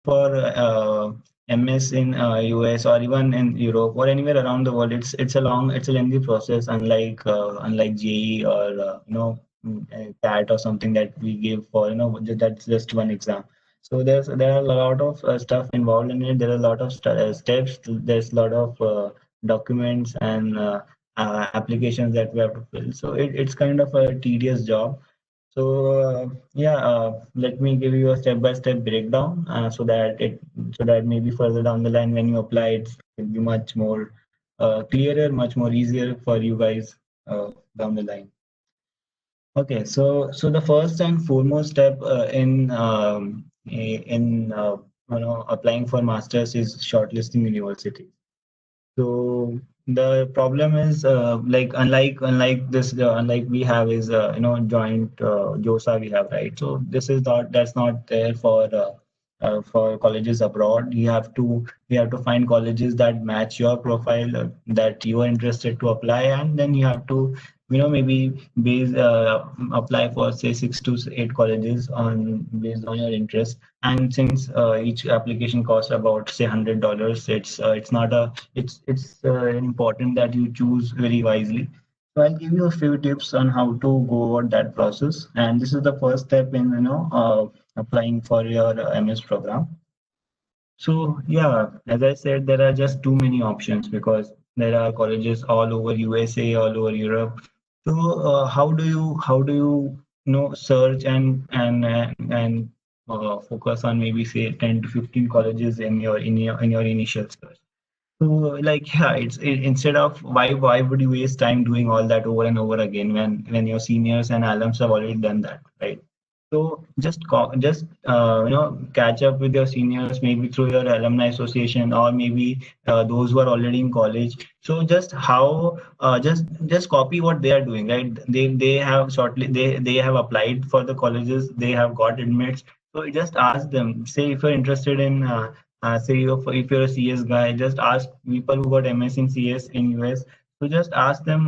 for MS in US or even in Europe or anywhere around the world, it's a lengthy process. Unlike JEE or CAT or something that we give for that's just one exam. So there are a lot of stuff involved in it. There are a lot of steps. There's a lot of documents and applications that we have to fill. So it's kind of a tedious job. So let me give you a step-by-step breakdown so that maybe further down the line when you apply it will be much more clearer, much more easier for you guys down the line. Okay, so the first and foremost step in applying for masters is shortlisting university. So the problem is unlike we have is joint JOSA we have, right? So that's not there for colleges abroad. We have to find colleges that match your profile, that you are interested to apply, and then you have to maybe apply for say 6 to 8 colleges on based on your interest. And since each application costs about say $100, it's not a it's important that you choose very wisely. So I'll give you a few tips on how to go about that process. And this is the first step in applying for your MS program. So yeah, as I said, there are just too many options because there are colleges all over USA, all over Europe. So how do you search and focus on maybe say 10 to 15 colleges in your initial search? So instead of why would you waste time doing all that over and over again when your seniors and alums have already done that, right? So just catch up with your seniors maybe through your alumni association or maybe those who are already in college. So just copy what they are doing, right? They have applied for the colleges, they have got admits. So just ask them. Say if you're interested in say if you're a CS guy, just ask people who got MS in CS in US. So just ask them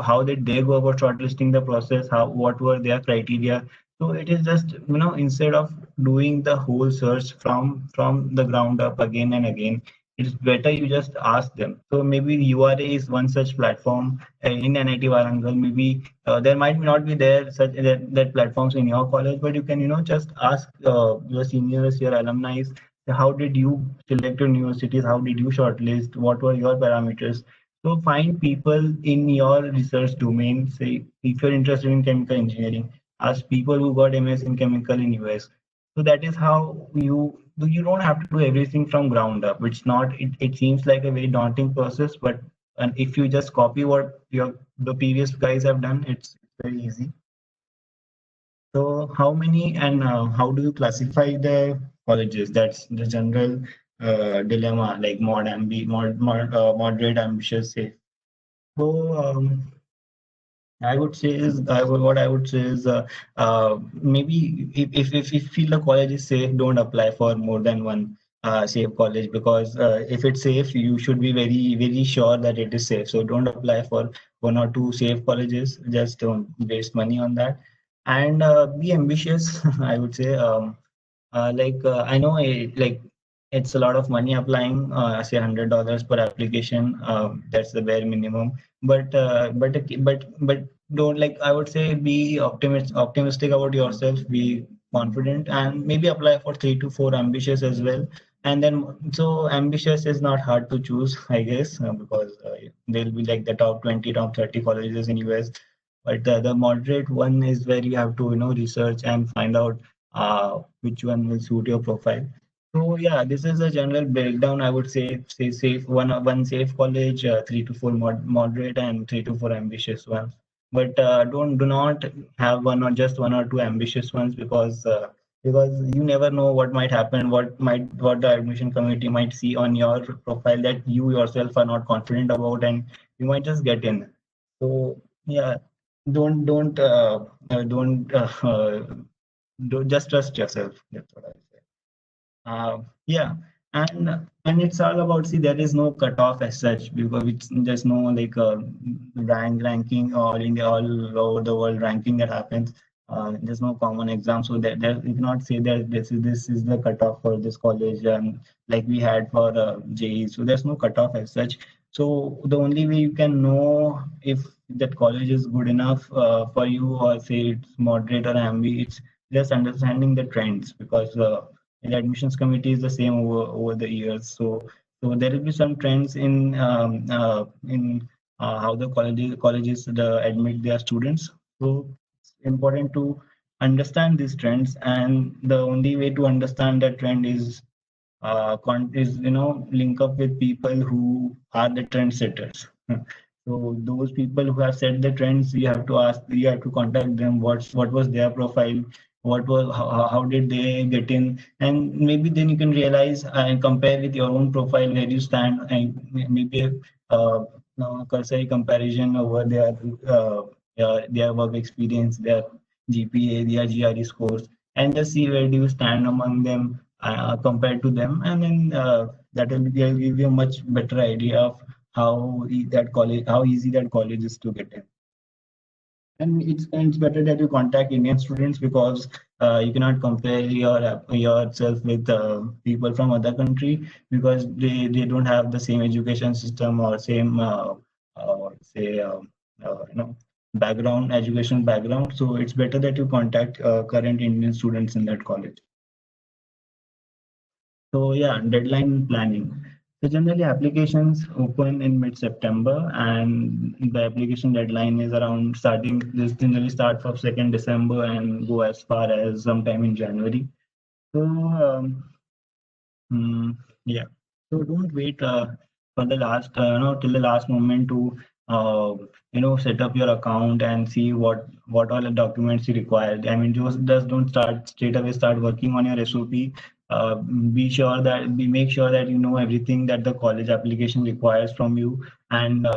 how did they go about shortlisting the process, what were their criteria. So it is just instead of doing the whole search from the ground up again and again, it's better you just ask them. So maybe URA is one such platform in NIT Warangal. Maybe there might not be there such that platforms in your college, but you can just ask your seniors, your alumni, how did you select your universities? How did you shortlist? What were your parameters? So find people in your research domain. Say if you're interested in chemical engineering, ask people who got MS in chemical in US. So that is how you don't have to do everything from ground up. It seems like a very daunting process, but if you just copy what the previous guys have done, it's very easy. So how do you classify the colleges? That's the general dilemma, like moderate, ambitious, safe. So what I would say is maybe if you feel the college is safe, don't apply for more than one safe college, because if it's safe, you should be very very sure that it is safe. So don't apply for 1 or 2 safe colleges. Just don't waste money on that, and be ambitious. I would say I know it's a lot of money applying. Say $100 per application. That's the bare minimum. But don't, I would say, be optimistic about yourself. Be confident and maybe apply for 3 to 4 ambitious as well. And then so ambitious is not hard to choose, I guess, because they'll be like the top 20, top 30 colleges in US. But the moderate one is where you have to research and find out which one will suit your profile. So yeah, this is a general breakdown. I would say safe one safe college, 3 to 4 moderate, and 3 to 4 ambitious ones. But do not have 1 or 2 ambitious ones, because you never know what might happen, what the admission committee might see on your profile that you yourself are not confident about, and you might just get in. So yeah, don't just trust yourself. That's what I say. Yeah, and it's all about, see, there is no cutoff as such, because there's no ranking all India, all over the world ranking that happens. there's no common exam, so that there you cannot say that this is the cutoff for this college, like we had for JEE. So there's no cutoff as such. So the only way you can know if that college is good enough for you, or say it's moderate or ambi, it's just understanding the trends, because the admissions committee is the same over the years. So there will be some trends in how the colleges admit their students. So it's important to understand these trends, and the only way to understand that trend is link up with people who are the trendsetters. So those people who have set the trends, you have to contact them. What was their profile? What was how did they get in? And maybe then you can realize and compare with your own profile where you stand, and maybe cursory comparison over their work experience, their GPA, their GRE scores, and just see where do you stand among them compared to them, and then that will give you a much better idea of how easy that college is to get in. And it's better that you contact Indian students, because you cannot compare yourself with people from other country, because they don't have the same education system or same say background education background. So it's better that you contact current Indian students in that college. So yeah, deadline planning. So generally applications open in mid-September, and the application deadline is around starting this generally start from 2nd December and go as far as sometime in January. So Mm, yeah. So don't wait for the last, till the last moment to, set up your account and see what all the documents you require. I mean, just don't start straight away. Start working on your SOP. Make sure that you know everything that the college application requires from you. And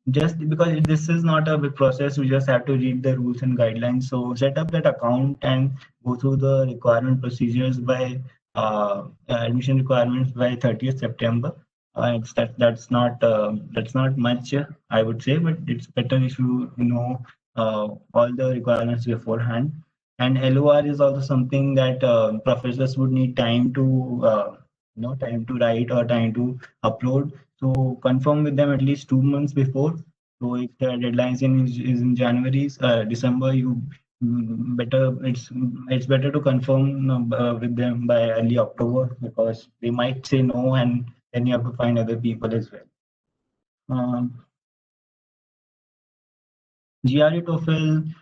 just because this is not a big process, you just have to read the rules and guidelines. So set up that account and go through the requirement procedures by admission requirements by 30th September. That's not much, I would say, but it's better if you know all the requirements beforehand. And LOR is also something that professors would need time to time to write or time to upload. So confirm with them at least 2 months before. So if the deadlines is in January, December, you better it's better to confirm with them by early October, because they might say no, and then you have to find other people as well. GRE TOEFL,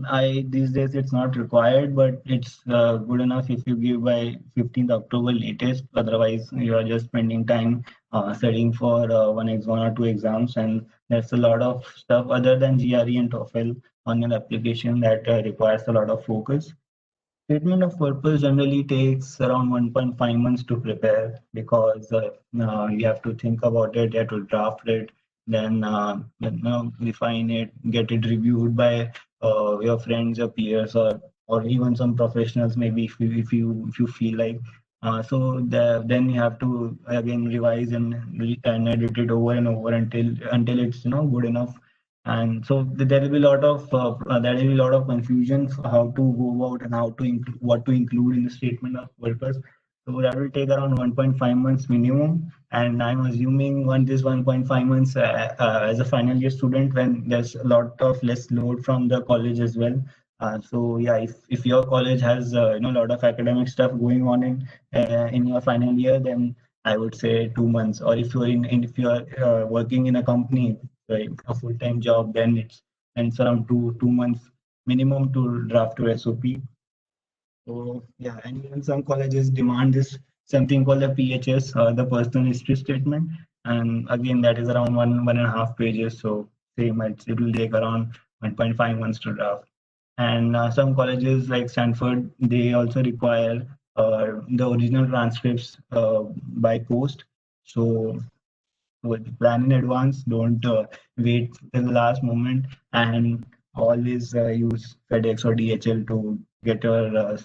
I these days it's not required, but it's good enough if you give by 15th October latest. Otherwise, you are just spending time studying for one or two exams, and there's a lot of stuff other than GRE and TOEFL on your application that requires a lot of focus. Statement of purpose generally takes around 1.5 months to prepare, because you have to think about it, you have to draft it, then refine it, get it reviewed by your friends, your peers, or even some professionals, maybe if you feel like. Then you have to again revise and edit it over and over until it's good enough. And so there will be a lot of confusion for how to go about and what to include in the statement of purpose. So that will take around 1.5 months minimum, and I'm assuming on this 1.5 months as a final year student, when there's a lot of less load from the college as well. So yeah, if your college has a lot of academic stuff going on in your final year, then I would say 2 months. Or if you're working in a company, like a full-time job, then it's around two months minimum to draft your SOP. So yeah, and even some colleges demand this something called the PHS, the personal history statement, and again that is around 1.5 pages. So same, it will take around 1.5 months to draft. And some colleges like Stanford, they also require the original transcripts by post. So plan in advance. Don't wait till the last moment, and always use FedEx or DHL to get your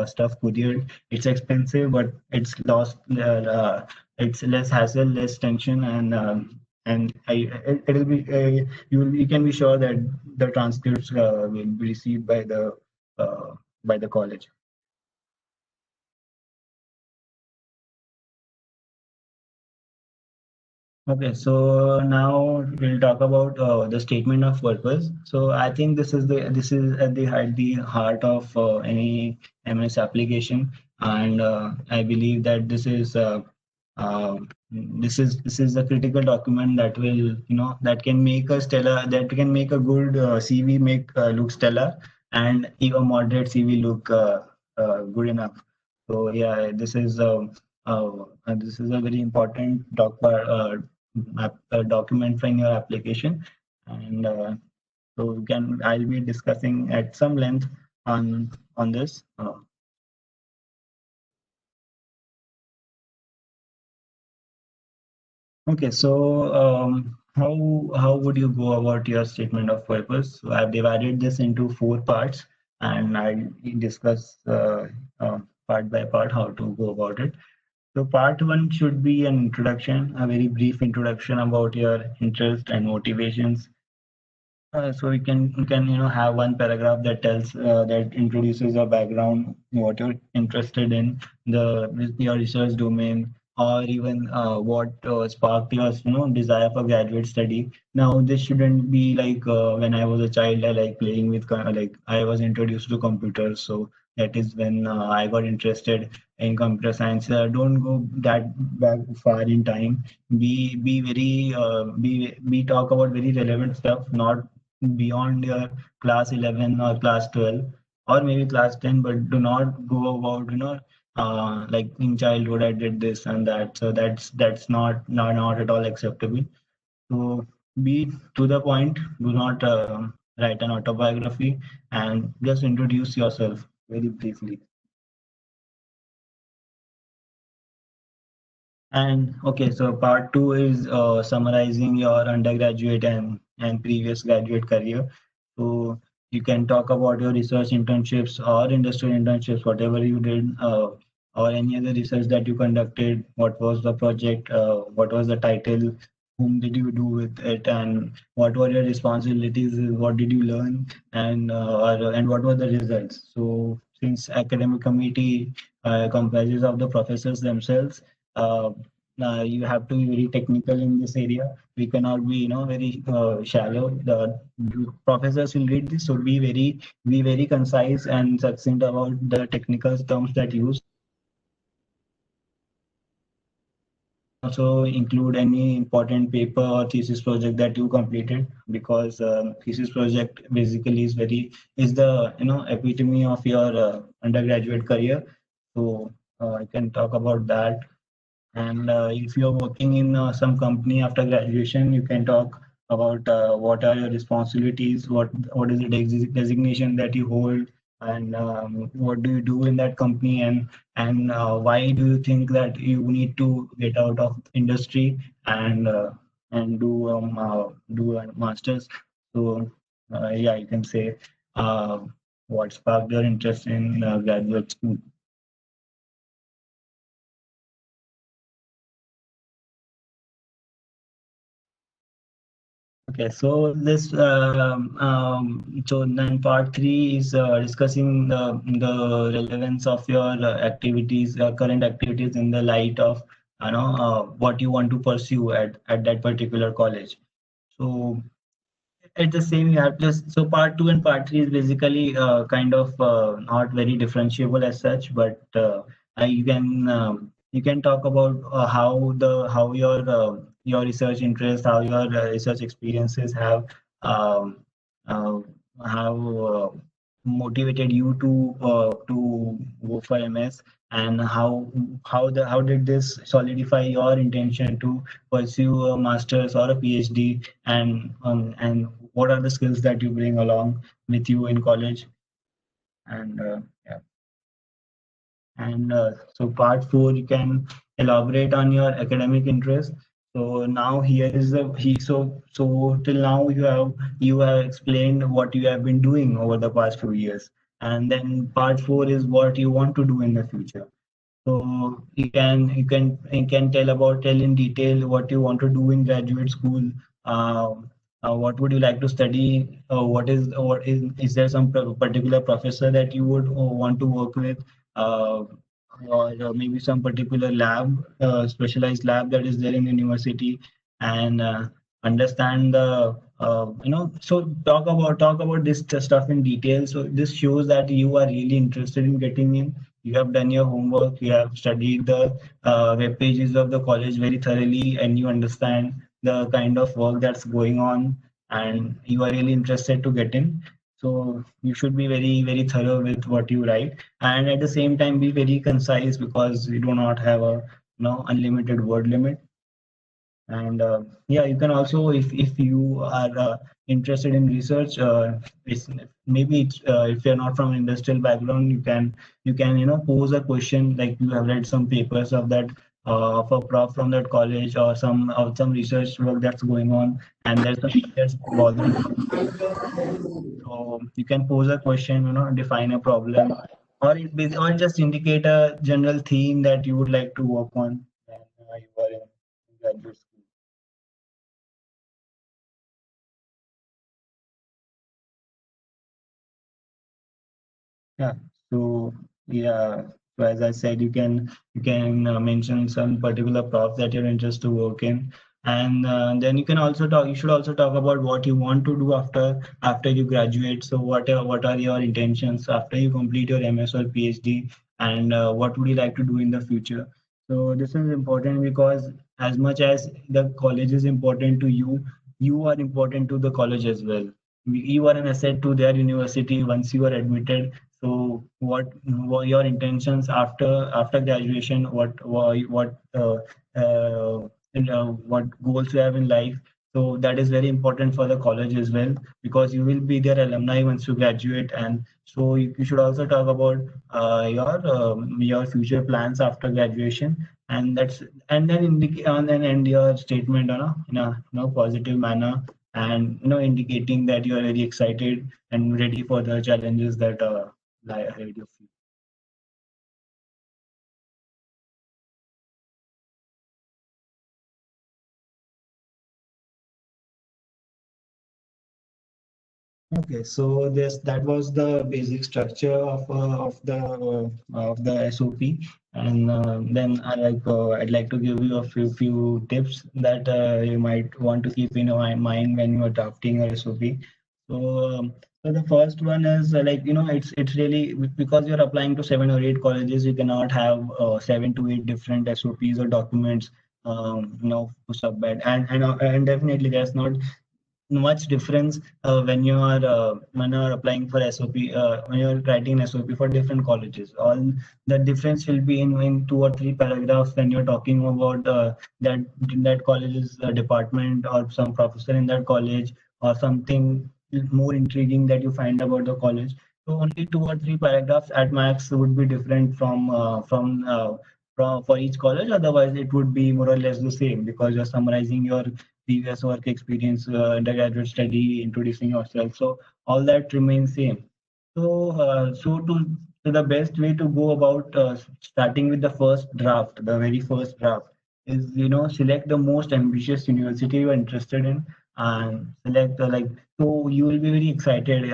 stuff couriered. It's expensive, but it's less hassle, less tension, and it'll be you can be sure that the transcripts will be received by the by the college. Okay, so now we'll talk about the statement of purpose. So I think this is at the heart of any MS application, and I believe that this is a critical document that will that can make a stellar that can make a good CV make look stellar, and even moderate CV look good enough. So yeah, this is a very important document in your application, and so we can I'll be discussing at some length on this. Okay, so how would you go about your statement of purpose? So I've divided this into four parts, and I'll discuss part by part how to go about it. So part one should be an introduction, a very brief introduction about your interest and motivations. So you can have one paragraph that tells that introduces your background, what you're interested in, the your research domain, or even what sparked your desire for graduate study. Now this shouldn't be like when I was a child, I like playing with like I was introduced to computers, so that is when I got interested in computer science. Don't go that back far in time. Be very be talk about very relevant stuff, not beyond your class 11 or class 12 or maybe class 10, but do not go about like in childhood I did this and that, so that's not at all acceptable. So be to the point, do not write an autobiography, and just introduce yourself very briefly. And okay, so part two is summarizing your undergraduate and previous graduate career. So you can talk about your research internships or industrial internships, whatever you did, or any other research that you conducted. What was the project? What was the title? Whom did you do with it? And what were your responsibilities? What did you learn? And what were the results? So since academic committee comprises of the professors themselves, uh, you have to be very technical in this area. We cannot be very shallow. The professors will read this, so be very concise and succinct about the technical terms that you use. Also include any important paper or thesis project that you completed, because thesis project basically is the epitome of your undergraduate career. So I can talk about that. And if you're working in some company after graduation, you can talk about what are your responsibilities, what is the designation that you hold, and what do you do in that company, and why do you think that you need to get out of industry and do a master's. So yeah, you can say what sparked your interest in graduate school. Okay, so so then part three is discussing the relevance of your activities, current activities in the light of what you want to pursue at that particular college. So at the same you have just so part two and part three is basically kind of not very differentiable as such, but you can talk about how your research interest, how your research experiences um, uh, have motivated you to go for MS, and how did this solidify your intention to pursue a master's or a PhD, and what are the skills that you bring along with you in college. And yeah. And so part four, you can elaborate on your academic interest. So now here is the he so till now you have explained what you have been doing over the past few years, and then part four is what you want to do in the future. So you can tell in detail what you want to do in graduate school. what would you like to study? Is there some particular professor that you would want to work with, uh, or maybe some particular lab, specialized lab that is there in the university, and understand the so talk about this stuff in detail. So this shows that you are really interested in getting in. You have done your homework. You have studied the web pages of the college very thoroughly, and you understand the kind of work that's going on, and you are really interested to get in. So you should be very, very thorough with what you write, and at the same time be very concise, because you do not have a unlimited word limit. And yeah, you can also, if you are interested in research, it's, maybe if you're not from industrial background, you can pose a question, like you have read some papers of that of a prof from that college, or some research work that's going on, and there's something that's bothering you. So you can pose a question, define a problem, or or just indicate a general theme that you would like to work on when you are in graduate school. Yeah. So yeah. So as I said, you can mention some particular props that you're interested to work in, and then you can also talk. You should also talk about what you want to do after you graduate. So what are your intentions after you complete your MS or PhD, and what would you like to do in the future? So this is important, because as much as the college is important to you, you are important to the college as well. You are an asset to their university once you are admitted. So what were your intentions after graduation? What goals you have in life? So that is very important for the college as well, because you will be their alumni once you graduate, and so you should also talk about your future plans after graduation, and then and then end your statement in a positive manner, and indicating that you are very excited and ready for the challenges that lie ahead of you. Okay, so this that was the basic structure of the SOP, and then I'd like to give you a few tips that you might want to keep in your mind when you are drafting your SOP. So the first one is it's really, because you're applying to 7 or 8 colleges, you cannot have 7 to 8 different SOPs or documents to submit, and definitely there's not much difference when you're applying for SOP, when you're writing an SOP for different colleges. All the difference will be in 2 or 3 paragraphs when you're talking about that college's department, or some professor in that college, or something more intriguing that you find about the college. So only 2 or 3 paragraphs at max would be different for each college. Otherwise, it would be more or less the same, because you're summarizing your previous work experience, undergraduate study, introducing yourself. So all that remains same. So the best way to go about starting with the first draft, the very first draft, is select the most ambitious university you are interested in, and select so you will be very excited.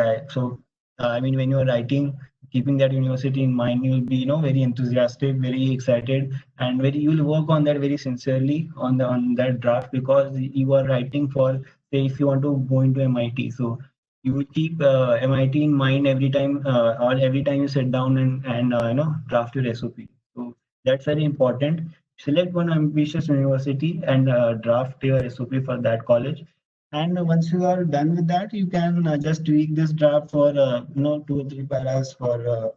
I mean, when you are writing, keeping that university in mind, you will be very enthusiastic, very excited, and very you will work on that very sincerely on that draft, because you are writing for, say, if you want to go into MIT. So you will keep MIT in mind every time you sit down and draft your SOP. So that's very important. Select one ambitious university and draft your SOP for that college. And once you are done with that, you can just tweak this draft for 2 or 3 paras for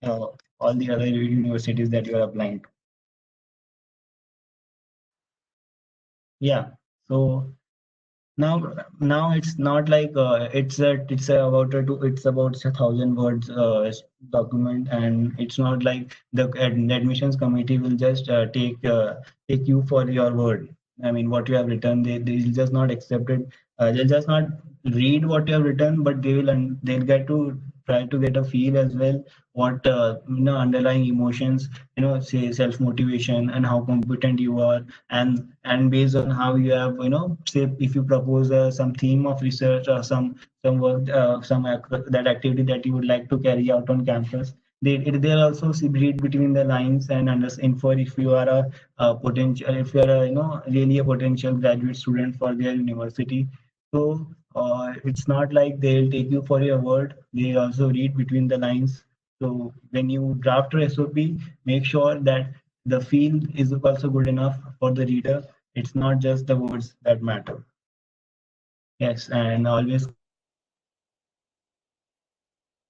all the other universities that you are applying to. Yeah. So now it's not like it's about 1,000 words document, and it's not like the admissions committee will just take you for your word. I mean, what you have written, they'll just not accept it. They'll just not read what you have written, but they'll get to try to get a feel as well what underlying emotions, say self motivation and how competent you are, and based on how you have, say if you propose some theme of research or some work, that activity that you would like to carry out on campus. They'll also see read between the lines and infer if you are a potential, if you are a, really a potential graduate student for their university. So it's not like they'll take you for your word. They also read between the lines. So when you draft your SOP, make sure that the feel is also good enough for the reader. It's not just the words that matter. Yes, and always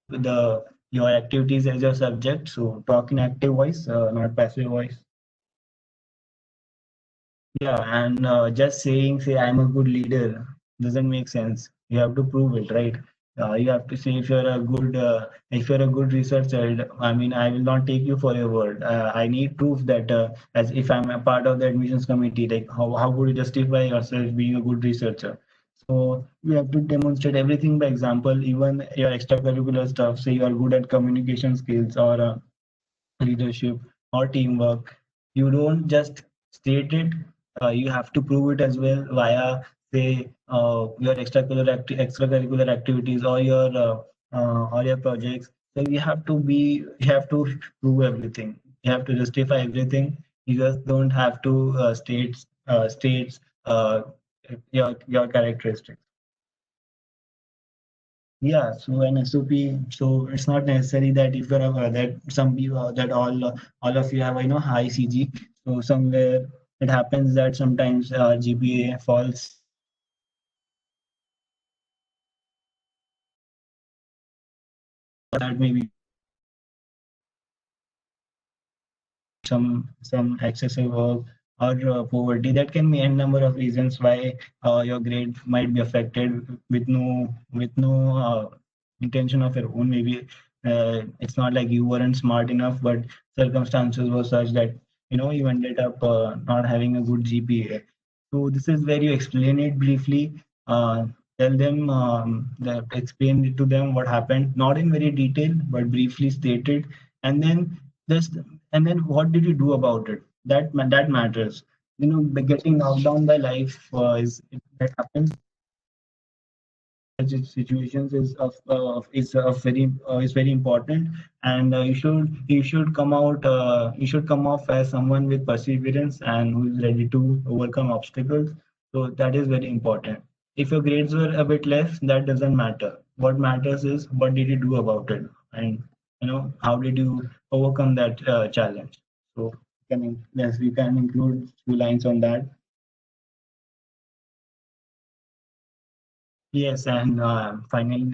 the your activities as your subject. So talk in active voice, not passive voice. Yeah, and just saying, say, I'm a good leader doesn't make sense. You have to prove it, right? You have to say if you're a good researcher. I mean, I will not take you for your word. I need proof that as if I'm a part of the admissions committee, like how would you justify yourself being a good researcher? So you have to demonstrate everything by example, even your extracurricular stuff. Say you are good at communication skills or leadership or teamwork. You don't just state it, you have to prove it as well via, say, your extracurricular activities or your projects. So you have to prove everything. You have to justify everything. You just don't have to states your characteristics. Yeah, so an SOP, so it's not necessary that if you're that some people that all of you have, high CG. So somewhere it happens that sometimes GPA falls, that maybe some excessive work or poverty. That can be n number of reasons why your grade might be affected with no intention of your own. Maybe it's not like you weren't smart enough, but circumstances were such that you ended up not having a good GPA. So this is where you explain it briefly. Tell them explain it to them what happened, not in very detail, but briefly stated, and then just and then what did you do about it? That matters. Getting knocked down by life that happens such situations is very important, and you should come off as someone with perseverance and who is ready to overcome obstacles. So that is very important. If your grades were a bit less, that doesn't matter. What matters is what did you do about it, and how did you overcome that challenge. So yes, we can include few lines on that. Yes, and finally,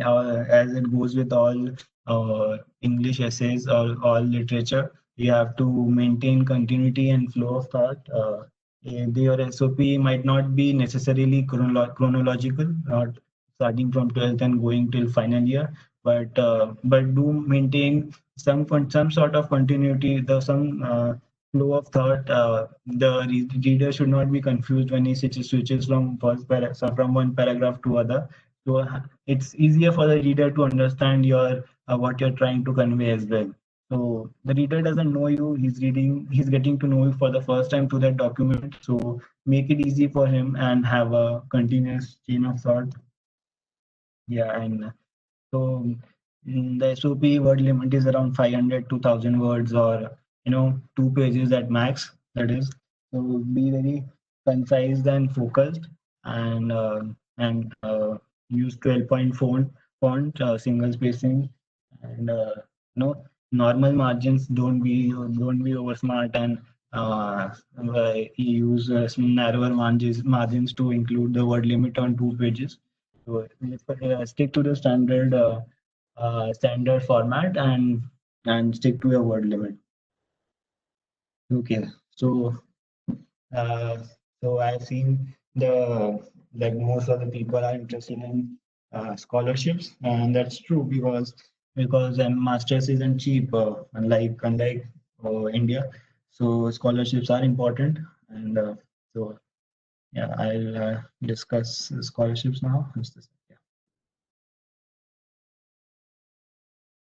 as it goes with all English essays or all literature, you have to maintain continuity and flow of thought. Your SOP might not be necessarily chronological, not starting from 12th and going till final year, but do maintain some sort of continuity, the some flow of thought. The reader should not be confused when he switches from from one paragraph to other. So it's easier for the reader to understand your what you're trying to convey as well. So the reader doesn't know you; he's getting to know you for the first time through that document. So make it easy for him and have a continuous chain of thought. Yeah, and so the SOP word limit is around 500 to 1000 words, or 2 pages at max. That is, so be very concise and focused, and use 12-point font, single spacing, and normal margins. Don't be over smart and use some narrower margins to include the word limit on 2 pages. So stick to the standard format, and stick to your word limit. Okay, so uh, I've seen the like most of the people are interested in scholarships, and that's true because masters isn't cheap, unlike India. So scholarships are important, and so yeah, I'll discuss scholarships now. Just a second.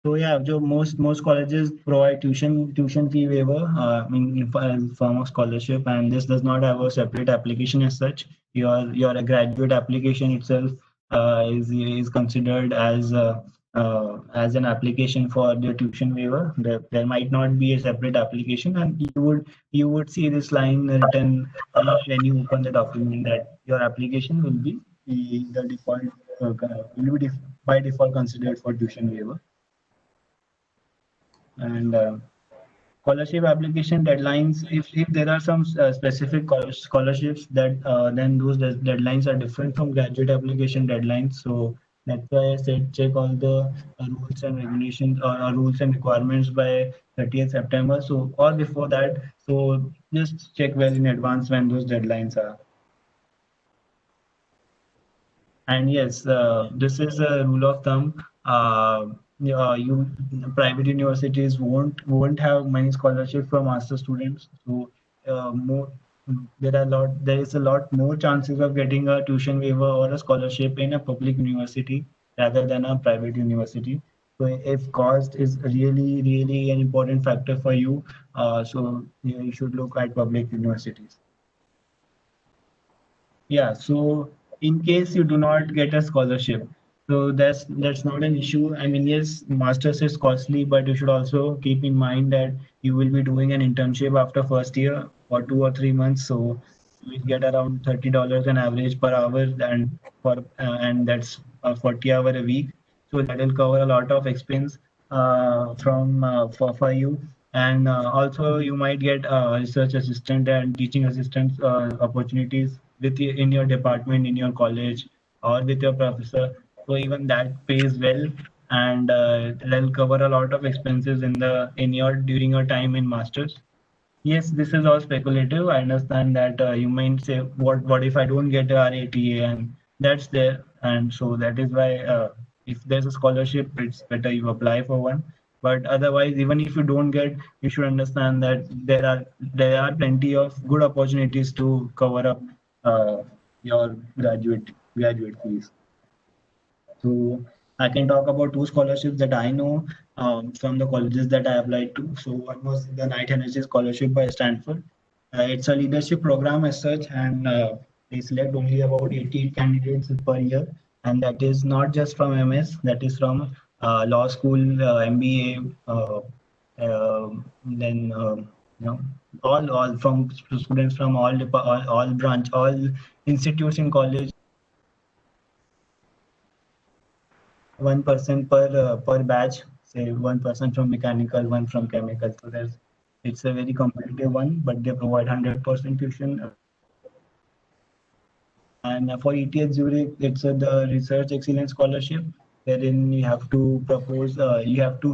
So yeah, so most colleges provide tuition fee waiver in form of scholarship, and this does not have a separate application as such. Your graduate application itself is considered as an application for the tuition waiver. There might not be a separate application, and you would see this line written when you open the document that your application will be the default will be by default considered for tuition waiver. And scholarship application deadlines, if there are some specific scholarships, that then those deadlines are different from graduate application deadlines. So that's why I said check all the rules and regulations, or rules and requirements by 30th September, so or before that. So just check well in advance when those deadlines are. And yes, this is a rule of thumb. You private universities won't have many scholarships for master students. So more there is a lot more chances of getting a tuition waiver or a scholarship in a public university rather than a private university. So if cost is really an important factor for you, so you should look at public universities. Yeah, so in case you do not get a scholarship, so that's not an issue. I mean, yes, masters is costly, but you should also keep in mind that you will be doing an internship after first year for 2 or 3 months. So you will get around $30 an average per hour, and that's 40 hour a week. So that will cover a lot of expense from for you. And also you might get research assistant and teaching assistant opportunities in your department, in your college, or with your professor. So even that pays well, and they'll cover a lot of expenses in your during your time in masters. Yes, this is all speculative. I understand that you might say, what if I don't get a RATA, and that's there, and so that is why if there's a scholarship, it's better you apply for one. But otherwise, even if you don't get, you should understand that there are plenty of good opportunities to cover up uh, your graduate fees. So I can talk about two scholarships that I know from the colleges that I applied to. So one was the Knight Energy Scholarship by Stanford. It's a leadership program as such, and they select only about 88 candidates per year. And that is not just from MS, that is from law school, MBA, then all from students from all branch, all institutes in college. 1% per batch, say 1% from mechanical, one from chemical. So it's a very competitive one, but they provide 100% tuition. And for ETH Zurich, it's the Research Excellence Scholarship, wherein you have to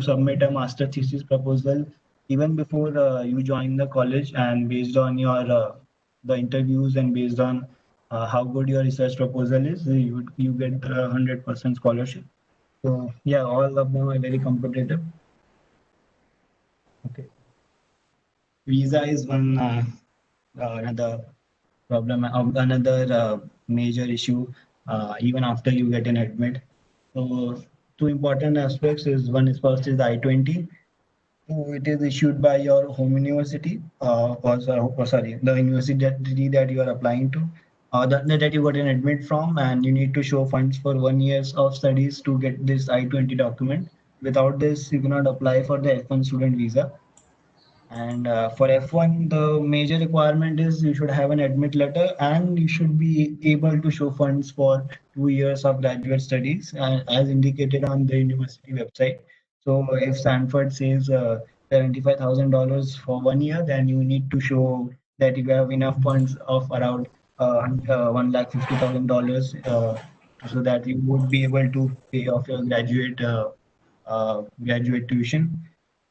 submit a master thesis proposal even before you join the college, and based on the interviews and based on how good your research proposal is, you get 100% scholarship. So yeah, all of them are very competitive. Okay. Visa is one another problem, another major issue even after you get an admit. So two important aspects is one is first is I-20. So it is issued by your home university, or sorry, the university that you are applying to, that you got an admit from, and you need to show funds for 1 year of studies to get this I-20 document. Without this, you cannot apply for the F1 student visa. And for F1, the major requirement is you should have an admit letter, and you should be able to show funds for 2 years of graduate studies, as indicated on the university website. So if Stanford says $75,000 for 1 year, then you need to show that you have enough funds of around $150,000 so that you would be able to pay off your graduate tuition.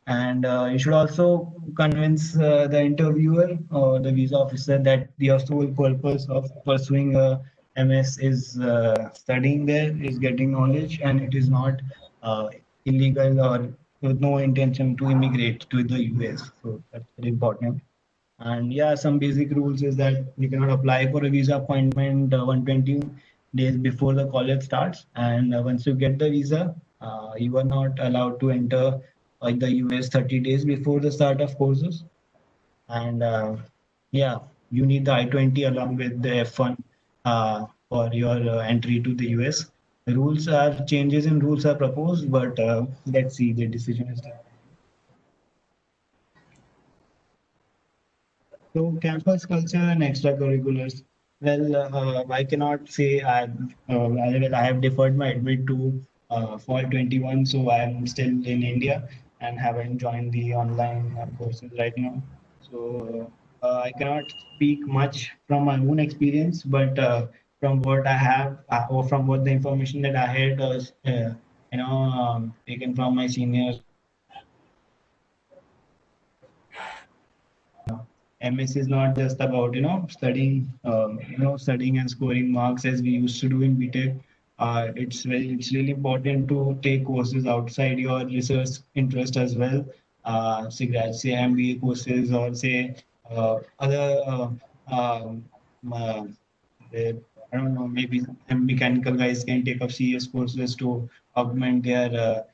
And you should also convince the interviewer or the visa officer that the sole purpose of pursuing a MS is studying there, is getting knowledge, and it is not illegal or with no intention to immigrate to the US. So that's very important. And yeah, some basic rules is that you cannot apply for a visa appointment 120 days before the college starts. And once you get the visa, You are not allowed to enter the US 30 days before the start of courses. And yeah, you need the I-20 along with the F1 for your entry to the US. The rules are changes in rules are proposed, but let's see, the decision is done. So campus culture and extracurriculars. Well, I cannot say I have deferred my admit to fall 21, so I am still in India and haven't joined the online courses right now. So I cannot speak much from my own experience, but from what I have or from what the information that I had, taken from my seniors. MS is not just about studying and scoring marks as we used to do in BTech. It's really important to take courses outside your research interest as well. Say MBA courses or say other uh, I don't know, maybe mechanical guys can take up CS courses to augment their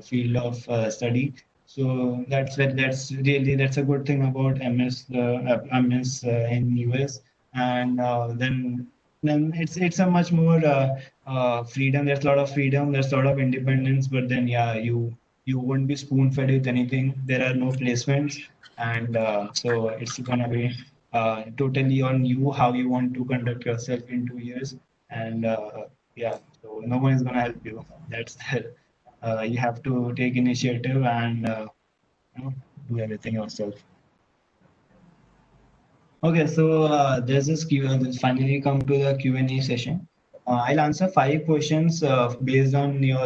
field of study. So that's a good thing about MS in US, and then it's a much more freedom. There's a lot of freedom. There's a lot of independence. But then yeah, you won't be spoon fed with anything. There are no placements, and so it's gonna be totally on you how you want to conduct yourself in 2 years. And yeah, so no one is gonna help you. That's you have to take initiative and do everything yourself. Okay, so there's this finally come to the Q&A session. I'll answer 5 questions based on the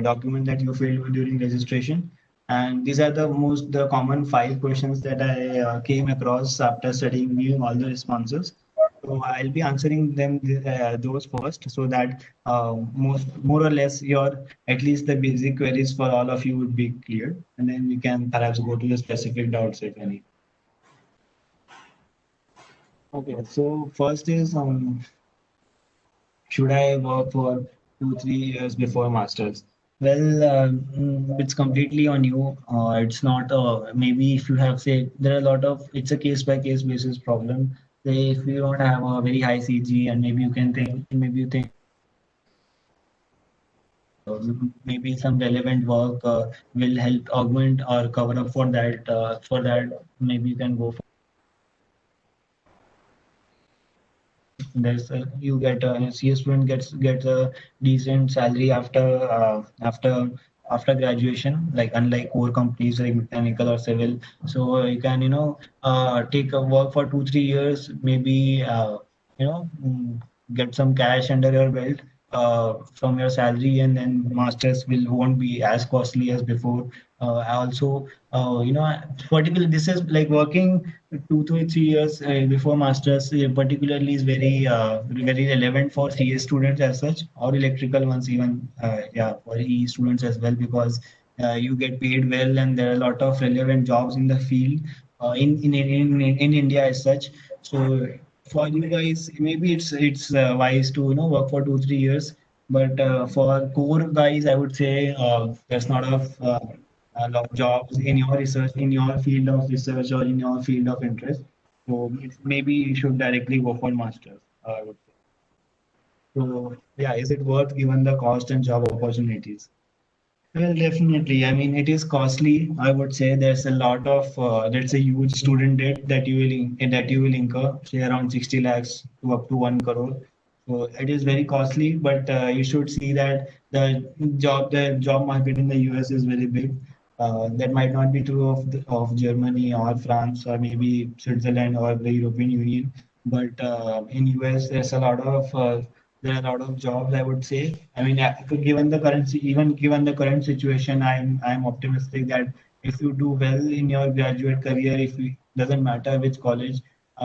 document that you filled during registration, and these are the common 5 questions that I came across after studying viewing all the responses. So I'll be answering those first, so that more or less your at least the basic queries for all of you would be clear, and then we can perhaps go to the specific doubts if any. Okay, so first is should I work for 2 3 years before masters? Well, it's completely on you. It's not maybe if you have say there are a lot of it's a case by case basis problem. Say if you don't have a very high CG and maybe you think maybe some relevant work will help augment or cover up for that. For that, maybe you can go there's you get a CS student gets a decent salary after graduation, like unlike core companies like mechanical or civil. So you can take a work for 2 3 years, maybe get some cash under your belt from your salary, and then masters will won't be as costly as before. Also, particularly this is like working 2 to 3 years before masters, particularly is very relevant for CS students as such, or electrical ones even, yeah, for E students as well, because you get paid well and there are a lot of relevant jobs in the field in India as such. So for you guys, maybe it's wise to work for 2 3 years, but for core guys, I would say there's not a lot of jobs in your research, in your field of research or in your field of interest. So maybe you should directly go for masters. I would say. So yeah, is it worth given the cost and job opportunities? Well, definitely. I mean, it is costly. I would say there's a huge student debt that you will incur, say around 60 lakhs to up to 1 crore. So it is very costly, but you should see that the job market in the US is very big. That might not be true of Germany or France or maybe Switzerland or the European Union, but in US there are a lot of jobs, I would say. I mean, given the current situation, I'm optimistic that if you do well in your graduate career, if you, doesn't matter which college,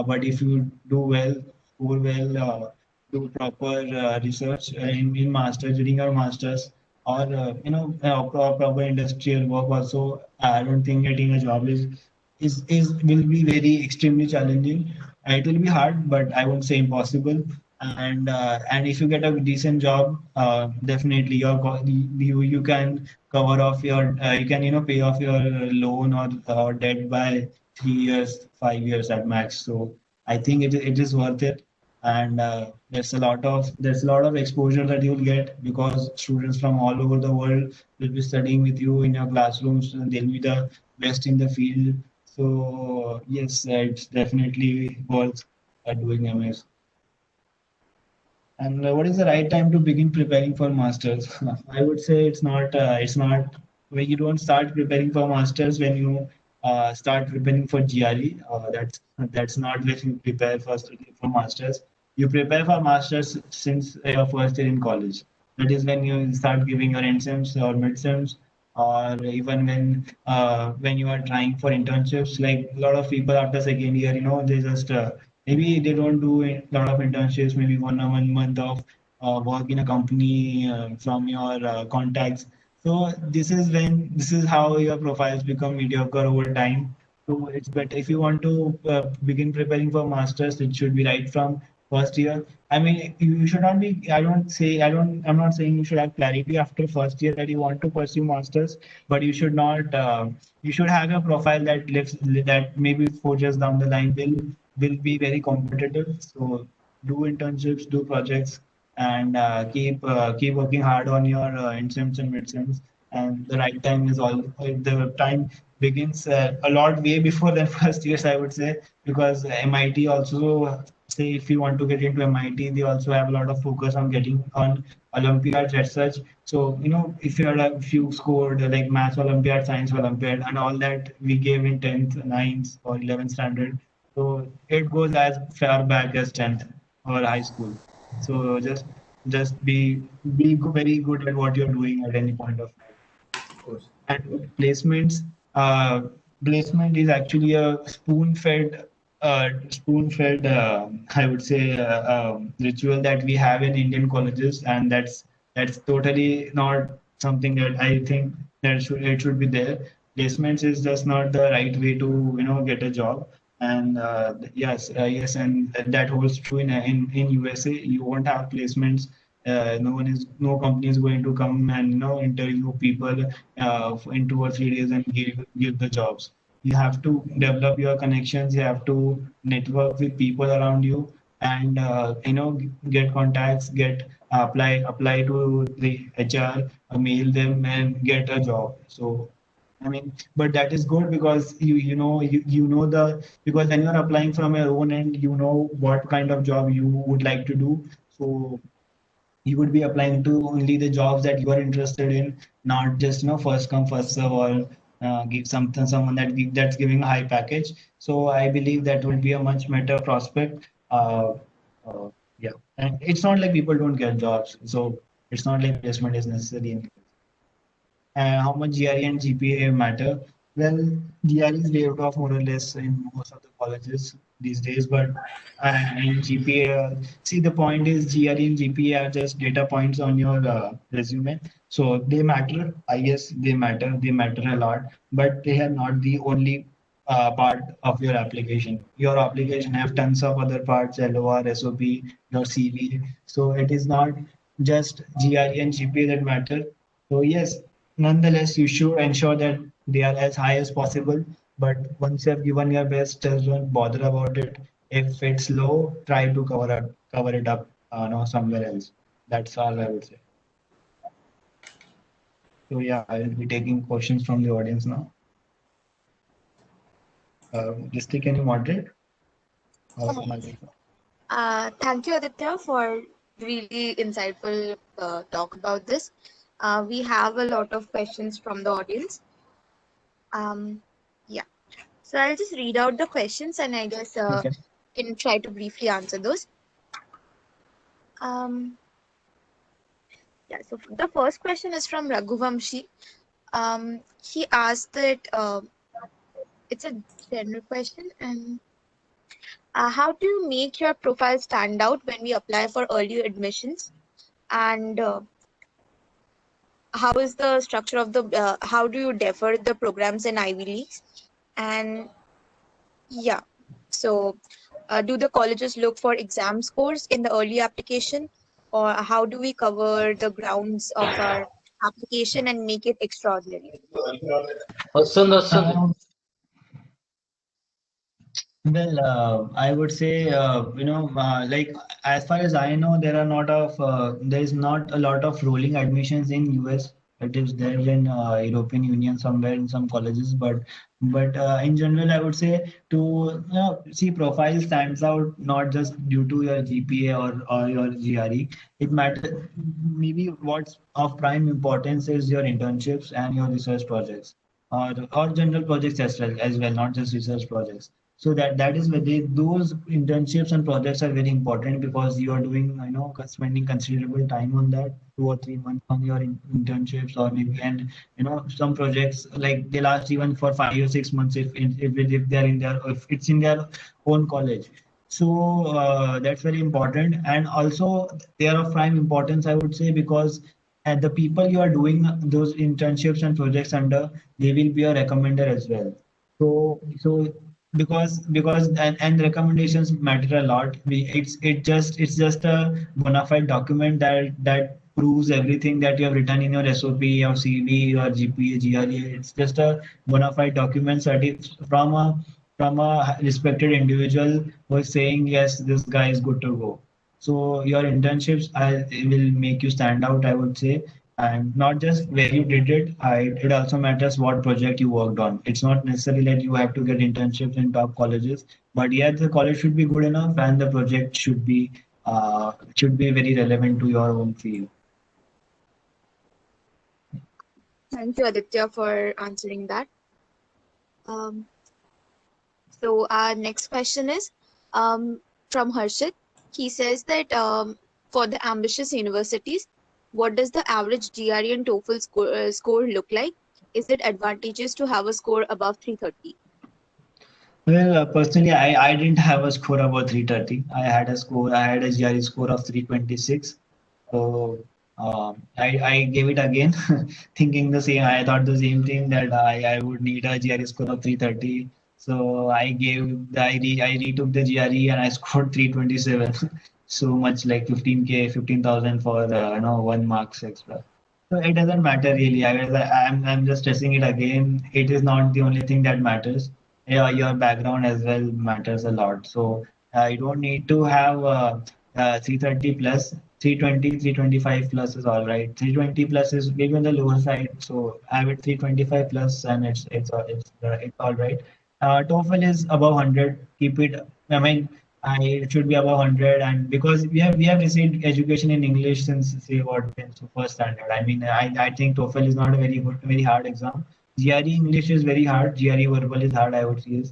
but if you do well, score well, do proper research in master during your masters, or proper industrial work also, I don't think getting a job is will be very extremely challenging. It will be hard, but I won't say impossible. And if you get a decent job, definitely you can cover off your you can pay off your loan or debt by 3 years, 5 years at max. So I think it is worth it, and there's a lot of exposure that you'll get because students from all over the world will be studying with you in your classrooms, and they'll be the best in the field. So yes, it's definitely worth doing MS. And what is the right time to begin preparing for masters? I would say it's not when you don't start preparing for masters when you start preparing for GRE. That's not when you prepare for masters. You prepare for masters since your first year in college. That is when you start giving your ensems or midsems, or even when you are trying for internships. Like a lot of people after second year, they just maybe they don't do a lot of internships, maybe 1 month of work in a company from your contacts. So this is how your profiles become mediocre over time. So it's better if you want to begin preparing for masters, it should be right from first year. I mean, you should not be. I'm not saying you should have clarity after first year that you want to pursue masters, but you should not. You should have a profile that maybe 4 years down the line will be very competitive. So do internships, do projects, and keep working hard on your insims and midsims. And the right time is all. The time begins a lot way before than first years, I would say, because MIT also say if you want to get into MIT, they also have a lot of focus on getting on Olympiads as such. So if you scored like Maths Olympiad, Science Olympiad, and all that we gave in 10th, ninth, or 11th standard. So it goes as far back as 10th or high school. So just be very good at what you're doing at any point of time. Course. And placement is actually a spoon-fed, I would say, ritual that we have in Indian colleges, and that's totally not something that I think that it should be there. Placements is just not the right way to get a job. And yes, and that holds true in USA. You won't have placements. No company is going to come and interview people in 2 or 3 days and give the jobs. You have to develop your connections. You have to network with people around you, and get contacts, get apply to the HR, mail them, and get a job. So I mean, but that is good because you know because when you're applying from your own end, you know what kind of job you would like to do. So you would be applying to only the jobs that you are interested in, not just first come first serve, or give someone that's giving a high package. So I believe that will be a much better prospect. Uh, yeah, and it's not like people don't get jobs, so it's not like placement is necessary in how much GRE and GPA matter? Well, GRE is waived off more or less in most of the colleges these days, but and GPA, see the point is GRE and GPA are just data points on your resume. So they matter, I guess they matter a lot, but they are not the only part of your application. Your application have tons of other parts, LOR, SOP, your CV. So it is not just GRE and GPA that matter. So yes, nonetheless, you should ensure that they are as high as possible. But once you have given your best, just don't bother about it. If it's low, try to cover it up, no, somewhere else. That's all I would say. So yeah, I will be taking questions from the audience now. Disty, can you moderate? Thank you, Aditya, for really insightful talk about this. We have a lot of questions from the audience. Um, yeah, so I'll just read out the questions, and I guess Okay. can try to briefly answer those. Um, yeah, so the first question is from Raghuvamshi. He asked that it's a general question, and how do you make your profile stand out when we apply for early admissions? And how is the structure of the how do you defer the programs in Ivy Leagues? And yeah, so do the colleges look for exam scores in the early application, or how do we cover the grounds of our application and make it extraordinary? వస్తుంది. Well, I would say, like as far as I know, there is not a lot of rolling admissions in US. It is there in European Union somewhere in some colleges, but in general, I would say to see profile stands out not just due to your GPA or your GRE. It matters maybe what's of prime importance is your internships and your research projects or general projects as well, not just research projects. So that is where those internships and projects are very important because you are doing, spending considerable time on that, 2 or 3 months on your internships or maybe, and some projects like they last even for 5 or 6 months if they are in their if it's in their own college. So that's very important, and also they are of prime importance, I would say, because and the people you are doing those internships and projects under, they will be a recommender as well. So because and recommendations matter a lot. It's just a bona fide document that proves everything that you have written in your SOP, your CV, your GPA, GRE. It's just a bona fide document from a respected individual who is saying yes, this guy is good to go. So your internships will make you stand out, I would say, and not just where you did it. It also matters what project you worked on. It's not necessarily that you have to get internships in top colleges, but yeah, the college should be good enough, and the project should be very relevant to your own field. Thank you, Aditya, for answering that. Um, so our next question is from Harshit. He says that for the ambitious universities, what does the average GRE and TOEFL score look like? Is it advantageous to have a score above 330? Well, personally, I didn't have a score above 330. I had a GRE score of 326. So I gave it again, thinking the same. I thought the same thing that I would need a GRE score of 330. So I retook the GRE and I scored 327. So much like 15K, 15,000 for 1 marks extra. So it doesn't matter really. I'm just stressing it again. It is not the only thing that matters. Yeah, your background as well matters a lot. So you don't need to have 330 plus, 320, 325 plus is all right. 320 plus is maybe on the lower side. So have it 325 plus and it's all right. TOEFL is above 100. Keep it. I mean, it should be above 100, and because we have received education in English since say what since first standard. I mean, I think TOEFL is not a very hard exam. GRE English is very hard. GRE verbal is hard, I would say,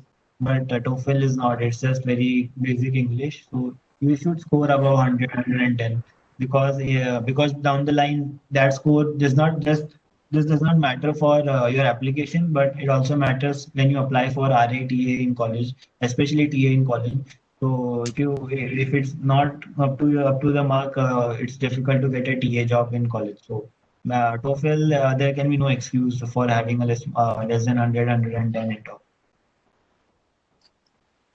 but TOEFL is not. It's just very basic English. So you should score above 100, because down the line that score does not just this does not matter for your application, but it also matters when you apply for RA, in college, especially TA in college. So if it's not up to the mark, it's difficult to get a TA job in college. So TOEFL, there can be no excuse for having a less than 100, 110 in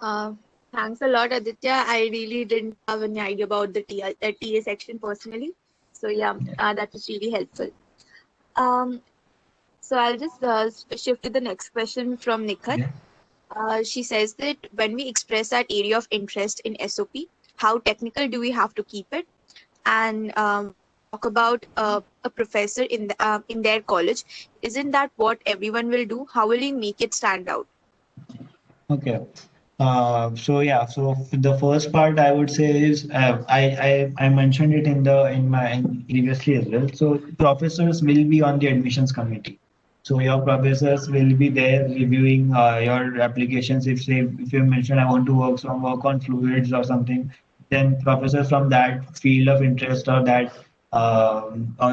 TOEFL. Thanks a lot, Aditya. I really didn't have any idea about the TA section personally. So yeah, that was really helpful. So I'll just shift to the next question from Nikhat. Yeah. She says that when we express that area of interest in SOP, how technical do we have to keep it? And talk about a professor in their college. Isn't that what everyone will do? How will you make it stand out? Okay. So the first part I would say is I mentioned it in previously as well. So professors will be on the admissions committee. So your professors will be there reviewing your applications. If you mentioned I want to work on fluids or something, then professors from that field of interest or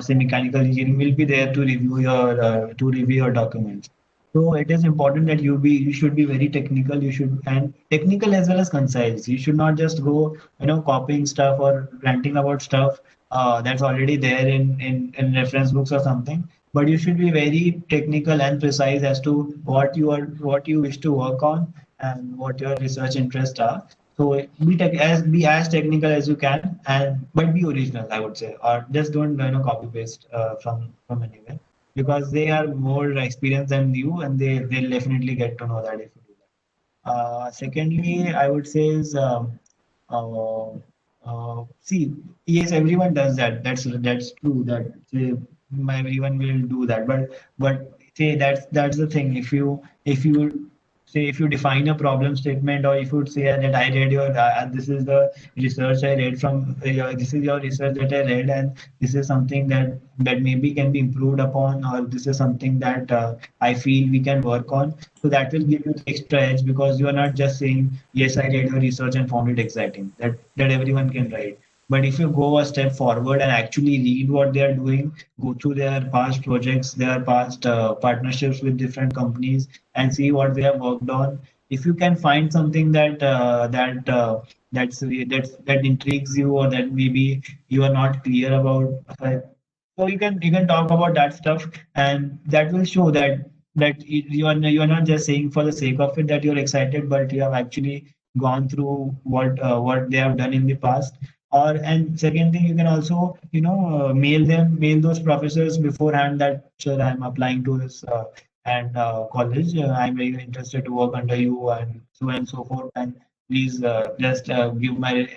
say mechanical engineering will be there to review your documents. So it is important that you should be very technical. You should and technical as well as concise. You should not just go copying stuff or ranting about stuff that's already there in reference books or something. But you should be very technical and precise as to what you wish to work on and what your research interests are. So be as technical as you can, and but be original, I would say, or just don't copy paste from anywhere, because they are more experienced than you, and they'll definitely get to know that if you do that. Secondly, I would say is uh, see, yes, everyone does that. That's true. That everyone will do that. But say that's the thing. If you say if you define a problem statement, or if you say that I read your this is the research I read from this is your research that I read, and this is something that maybe can be improved upon, or this is something that I feel we can work on. So that will give you the extra edge, because you are not just saying, yes, I read your research and found it exciting. That everyone can write. But if you go a step forward and actually read what they are doing, go through their past projects, their past partnerships with different companies, and see what they have worked on. If you can find something that intrigues you, or that maybe you are not clear about, so you can talk about that stuff, and that will show that you are not just saying for the sake of it that you're excited, but you have actually gone through what they have done in the past. Or and second thing, you can also mail those professors beforehand that, sir, I'm applying to this and college. I'm very interested to work under you, and so forth. And please just give my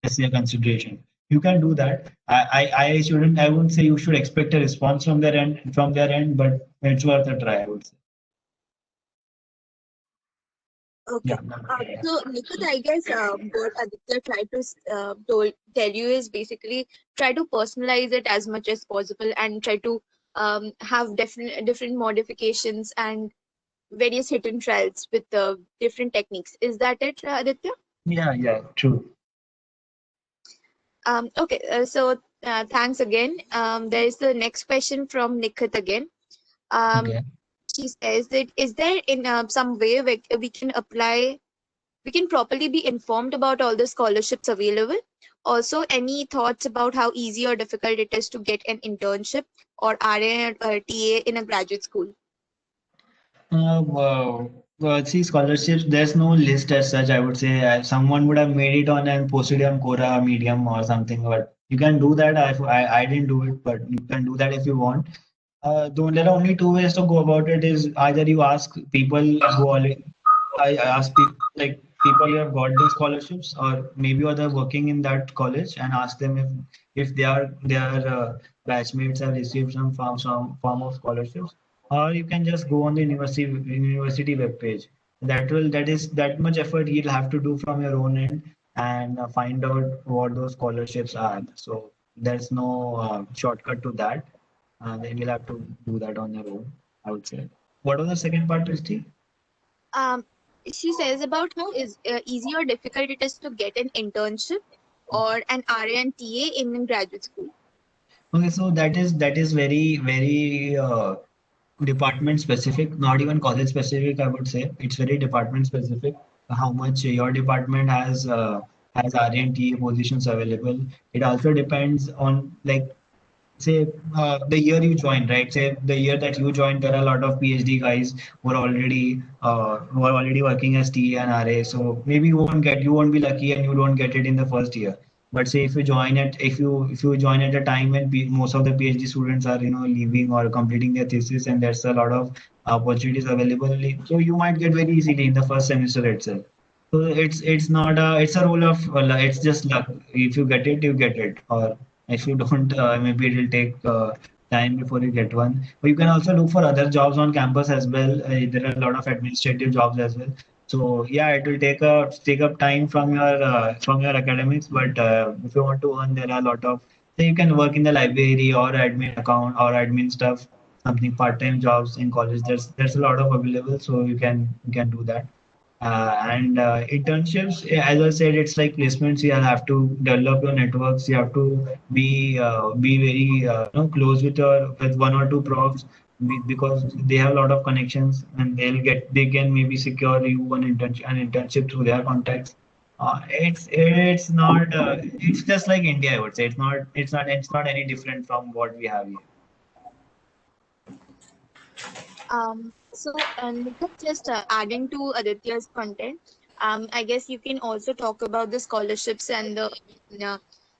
essay a consideration. You can do that. I shouldn't. I wouldn't say you should expect a response from their end, but it's worth a try, I would say. Okay. Yeah. So, Nikhil, I guess what Aditya tried to tell you is basically try to personalize it as much as possible, and try to have different modifications and various hidden trials with different techniques. Is that it, Aditya? Yeah, yeah, true. Okay. Thanks again. There is the next question from Nikit again. Um, Okay. she says that is there in some way we can apply, we can properly be informed about all the scholarships available. Also, any thoughts about how easy or difficult it is to get an internship or RA or TA in a graduate school? See, scholarships, there's no list as such, I would say. Someone would have made it on and posted it on Quora, Medium, or something. But you can do that. I didn't do it, but you can do that if you want. There are only two ways to go about it. Is either you ask people who already, I ask people like people who have got these scholarships, or maybe are working in that college, and ask them if their batchmates have received some form of scholarships, or you can just go on the university webpage. That much effort you'll have to do from your own end, and find out what those scholarships are. So there's no shortcut to that. Then you'll have to do that on your own, I would say. What was the second part, Christy? Um, she says about how is easy or difficult it is to get an internship or an RA and TA in graduate school. Okay, so that is very very department specific, not even college specific. I would say it's very department specific. How much your department has R&T positions available. It also depends on, like, say the year you joined, right? Say the year that you joined, there are a lot of PhD guys who are already working as TA and RA. So maybe you won't be lucky and you don't get it in the first year. But say if you join at a time when most of the PhD students are leaving or completing their thesis, and there's a lot of opportunities available, so you might get very easily in the first semester itself. So it's not it's a role of it's just luck. If you get it, you get it, or if you don't, maybe it will take time before you get one. But you can also look for other jobs on campus as well. There are a lot of administrative jobs as well. So yeah, it will take up time from your academics. But if you want to earn, there are a lot of, so you can work in the library or admin account or admin stuff, something part-time jobs in college. There's a lot of available, so you can do that. And internships, as I said, it's like placements. You have to develop your networks. You have to be very close with one or two profs, because they have a lot of connections, and they can maybe secure you an internship through their contacts. It's just like India, I would say. It's not any different from what we have here. Nikhat, just adding to Aditya's content. I guess you can also talk about the scholarships and the uh,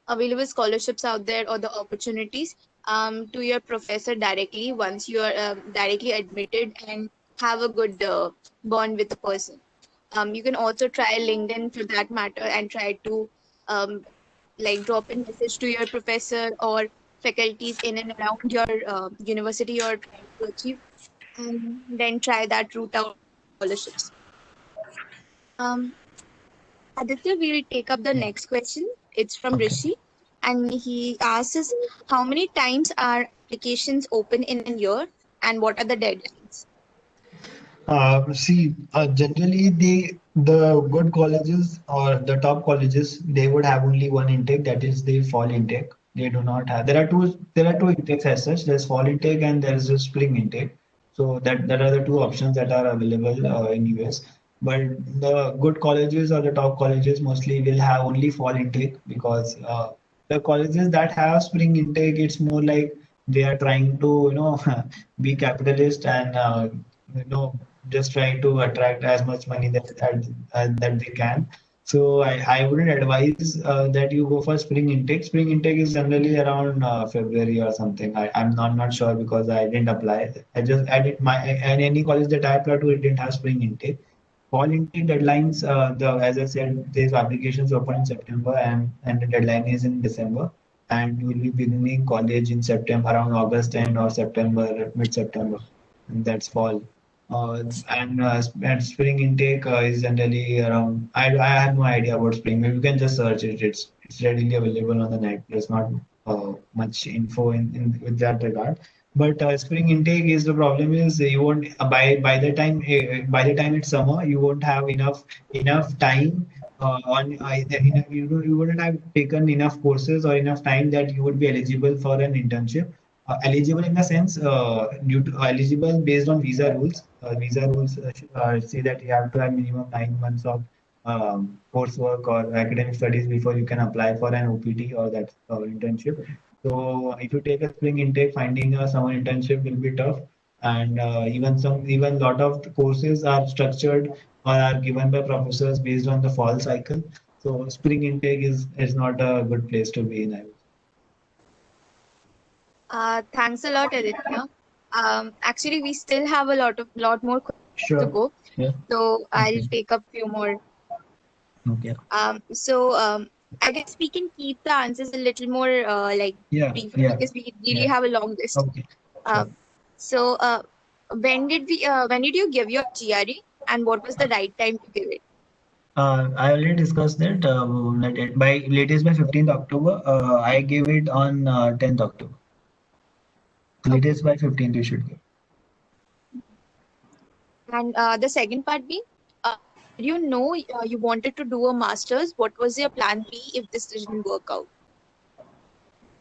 available scholarships out there or the opportunities to your professor directly once you are directly admitted and have a good bond with the person. You can also try LinkedIn for that matter and try to um, like drop a message to your professor or faculties in and around your university you're trying to achieve, and then try that route out for scholarships. Um, Aditya, we'll take up the next question. It's from Okay. Rishi, and he asks us how many times are applications open in a year, and what are the deadlines? Generally the good colleges or the top colleges, they would have only one intake, that is the fall intake. They do not have. There are two intakes as such. There's fall intake and there's a spring intake. So that are the two options that are available in US. But the good colleges or the top colleges mostly will have only fall intake, because the colleges that have spring intake, it's more like they are trying to be capitalist and just trying to attract as much money that they can. So I wouldn't advise that you go for spring intake. Spring intake is generally around February or something. I'm not sure because I didn't apply. I did my, and any college that I applied to, it didn't have spring intake. Fall intake deadlines, as I said, these applications open in September, and the deadline is in December, and you will be beginning college in September, around August end or September, mid-September, and that's fall. And spring intake is generally around. I have no idea about spring. Maybe you can just search it. It's readily available on the net. There's not much info in with that regard. But spring intake is the problem is you won't by the time it's summer, you won't have enough time on either you wouldn't have taken enough courses or enough time that you would be eligible for an internship. Eligible in the sense due to eligible based on visa rules. Visa rules say that you have to have minimum 9 months of coursework or academic studies before you can apply for an OPT or that internship. So if you take a spring intake, finding a summer internship will be tough, and even lot of the courses are structured or are given by professors based on the fall cycle. So spring intake is not a good place to be in, I would Thanks a lot, Aditya. Actually, we still have a lot more questions to Sure. go, Yeah. so I'll Okay. take up few more. Okay. So I guess we can keep the answers a little more like Yeah. briefer Yeah. because we really Yeah. have a long list. Okay. Sure. Um, so when did you give your GRE, and what was the right time to give it? I already discussed that, that by latest by 15th October. I gave it on 10th October. Okay. Latest by 15th you should give. And the second part being, did you know you wanted to do a master's? What was your plan B if this didn't work out?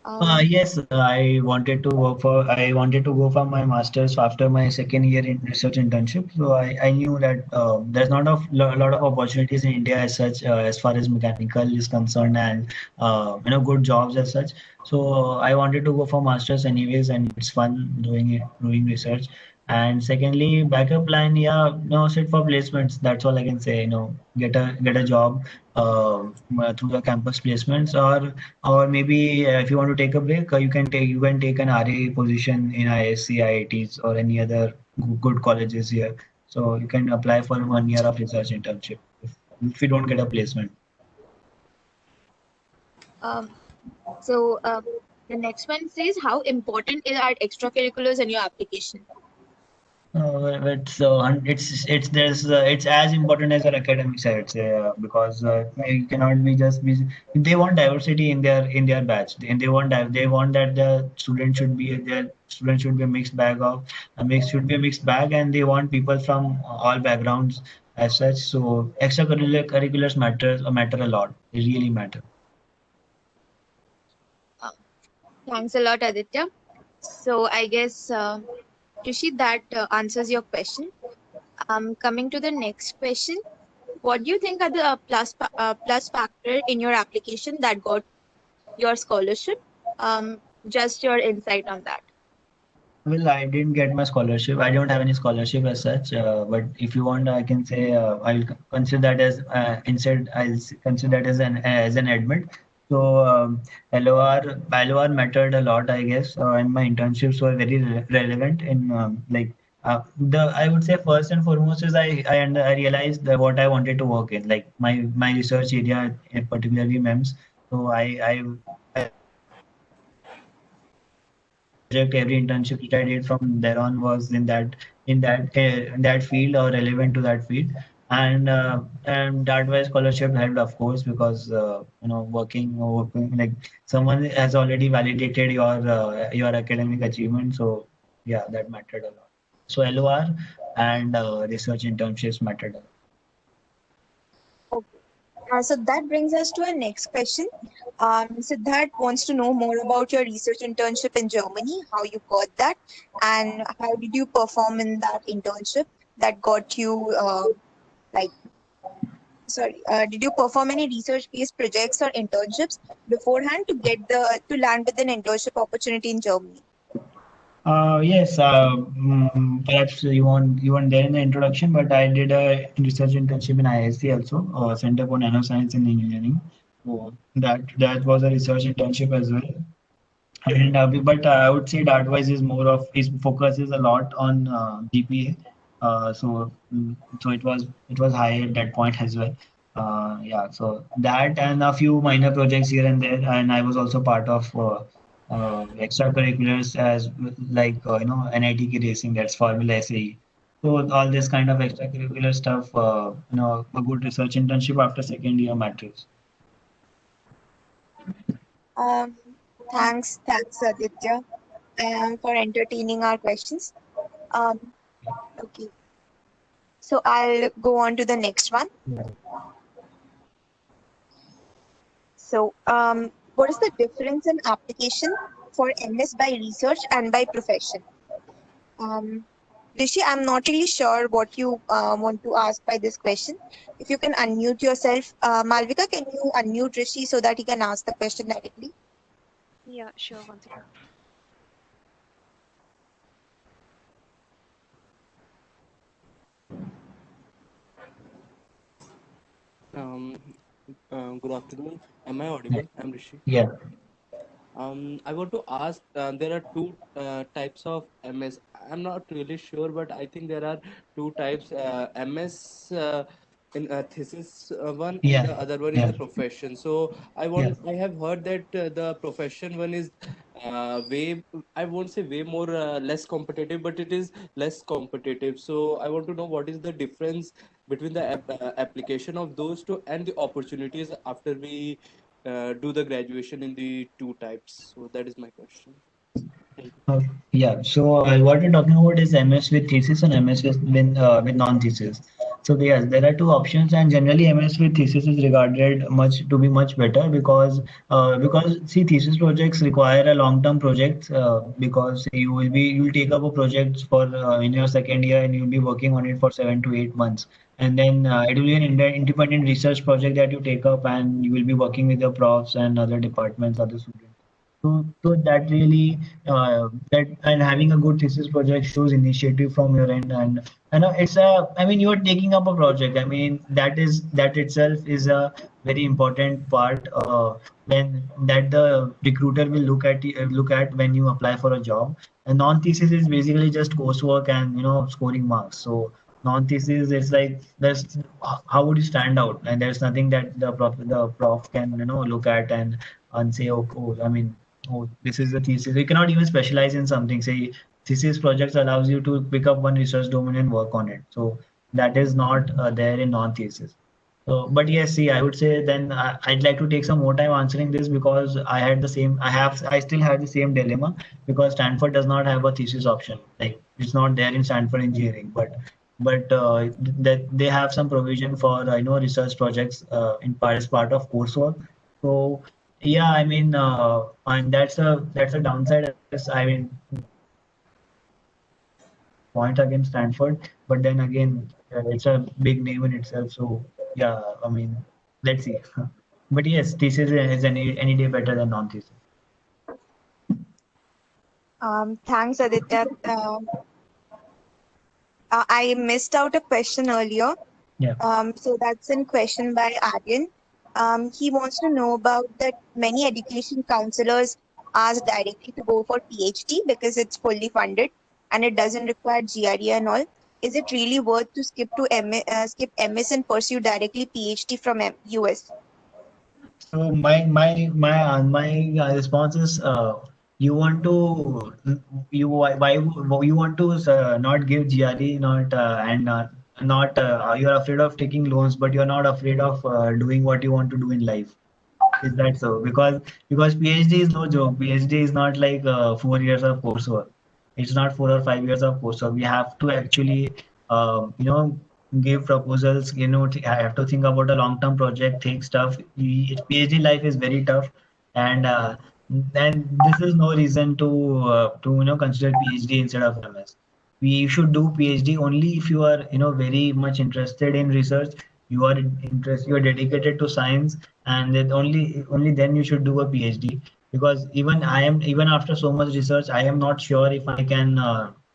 Um, Yes, I wanted to go for my master's after my second year in research internship. So I knew that there's not a lot of opportunities in India as such, as far as mechanical is concerned, and good jobs as such. So I wanted to go for master's anyways, and it's fun doing research. And secondly, backup plan, yeah, no, sit for placements. That's all I can say. Get a job through the campus placements, or maybe if you want to take a break, you can take an RA position in ISC, IITs, or any other good colleges here. So you can apply for 1 year of research internship if you don't get a placement. um, so the next one says, how important are extracurriculars in your application? It's as important as your academics, I would say, because you cannot be just be. They want diversity in their batch, and they want that the student should be a mixed bag should be a mixed bag, and they want people from all backgrounds as such. So extracurriculars matter a lot. They really matter. Uh, Thanks a lot, Aditya. So I guess, Rishi, that answers your question. Coming to the next question, what do you think are the plus factor in your application that got your scholarship? Just your insight on that. Well, I didn't get my scholarship. I don't have any scholarship as such. But if you want, I can say I'll consider that as instead. Consider that as an admit. So LOR mattered a lot, I guess, and my internships were very relevant in like the I would say first and foremost is I realized that what I wanted to work in, like my research area, particularly MEMS. So I project, every internship which I did from there on was in that field or relevant to that field. And that way scholarship helped, of course, because working like someone has already validated your academic achievement. So yeah, that mattered a lot. So LOR and research internships mattered a lot. Okay. So that brings us to our next question. Siddharth wants to know more about your research internship in Germany, how you got that, and how did you perform in that internship that got you, like, sorry, did you perform any research-based projects or internships beforehand to land with an internship opportunity in Germany? Yes, perhaps you weren't there in the introduction, but I did a research internship in ISC also, Center for Nanoscience and Engineering. So that was a research internship as well. And but I would say Dartwise is more of is focuses a lot on GPA. So it was high at that point as well. Yeah, so that and a few minor projects here and there, and I was also part of extracurriculars as like NITK racing, that's Formula SAE. So all this kind of extracurricular stuff, a good research internship after second year matters. Um, thanks, Aditya, for entertaining our questions. Um, okay, so I'll go on to the next one. So, what is the difference in application for MS by research and by profession? Um, Rishi, I'm not really sure what you want to ask by this question. If you can unmute yourself, Malvika, can you unmute Rishi so that he can ask the question directly? Yeah, sure. One second. Um, Good afternoon. Am I Yeah. audible? I'm Rishi. Yeah. I want to ask, there are two types of MS. I'm not really sure, but I think there are two types, MS in thesis one, and Yeah. the other one is Yeah. the profession. So Yeah. I have heard that the profession one is way, I won't say way more less competitive, but it is less competitive. So I want to know what is the difference between the application of those two and the opportunities after we do the graduation in the two types? So that is my question. Thank you. Yeah, so what we're talking about is MS with thesis and MS with non-thesis. So yes, there are two options, and generally MS with thesis is regarded much better because see thesis projects require a long-term project because you will take up a project for in your second year and you'll be working on it for 7 to 8 months, and then it will be an independent research project that you take up, and you will be working with your profs and other departments, other students. So that really that and having a good thesis project shows initiative from your end, and it's a I mean you are taking up a project. I mean that itself is a very important part when that the recruiter will look at when you apply for a job. And non-thesis is basically just coursework and scoring marks. So non-thesis is like there's how would you stand out, and there's nothing that the prof can look at and say, oh, I mean, oh, this is the thesis. You cannot even specialize in something. Say, thesis projects allows you to pick up one research domain and work on it. So that is not there in non-thesis. So, but yes, see, I would say then I'd like to take some more time answering this because I still have the same dilemma because Stanford does not have a thesis option. Like it's not there in Stanford engineering, but that they have some provision for research projects as part of coursework. So yeah, I mean, and that's a downside. I mean, point against Stanford, but then again, it's a big name in itself. So yeah, I mean, let's see. But yes, thesis is any day better than non-thesis. Thanks, Aditya. I missed out a question earlier. Yeah. So that's a question by Aryan. He wants to know about that many education counselors ask directly to go for PhD because it's fully funded and it doesn't require GRE and all. Is it really worth to skip MS and pursue directly PhD from US? So my response is you want to why you want to not give GRE not and not you're afraid of taking loans but you're not afraid of doing what you want to do in life. Is that so? Because PhD is no joke. PhD is not like 4 years of coursework. It's not 4 or 5 years of coursework. We have to actually, give proposals. I have to think about a long-term project, think stuff. PhD life is very tough, and then this is no reason to consider PhD instead of MS. We should do PhD only if you are very much interested in research. You are dedicated to science and then only then you should do a PhD because even after so much research I am not sure if I can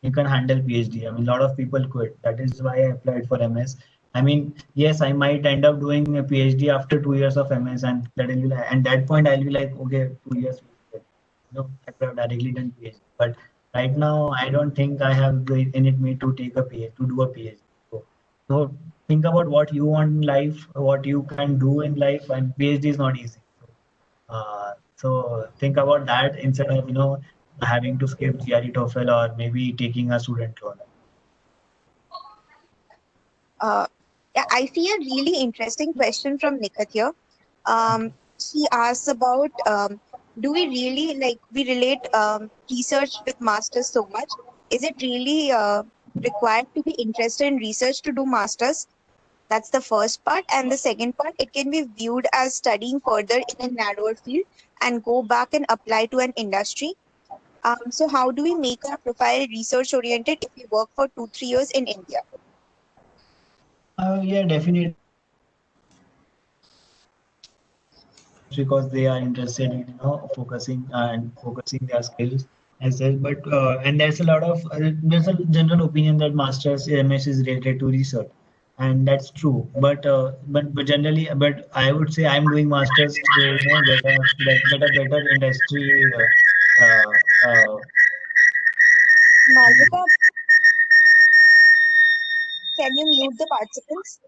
you can handle PhD. I mean a lot of people quit. That is why I applied for MS. I mean yes I might end up doing a PhD after 2 years of MS and and that point I'll be like okay 2 years I could have directly done PhD but right now I don't think I have the in it me to take a PhD to do a PhD. So think about what you want in life, what you can do in life, and PhD is not easy. So think about that instead of having to skip GRE TOEFL or maybe taking a student loan. Uh, yeah, I see a really interesting question from Nikat here. He asks about do we really like we relate research with masters so much? Is it really required to be interested in research to do masters? That's the first part. And the second part, it can be viewed as studying further in a narrower field and go back and apply to an industry. So how do we make our profile research oriented if we work for 2, 3 years in India? Yeah, definitely. Just because they are interested in focusing and focusing their skills as well. But and there's a lot of there's a general opinion that masters MS is related to research, and that's true. But generally, but I would say I'm doing masters to get a better industry. Uh, Malvika, can you mute the participants?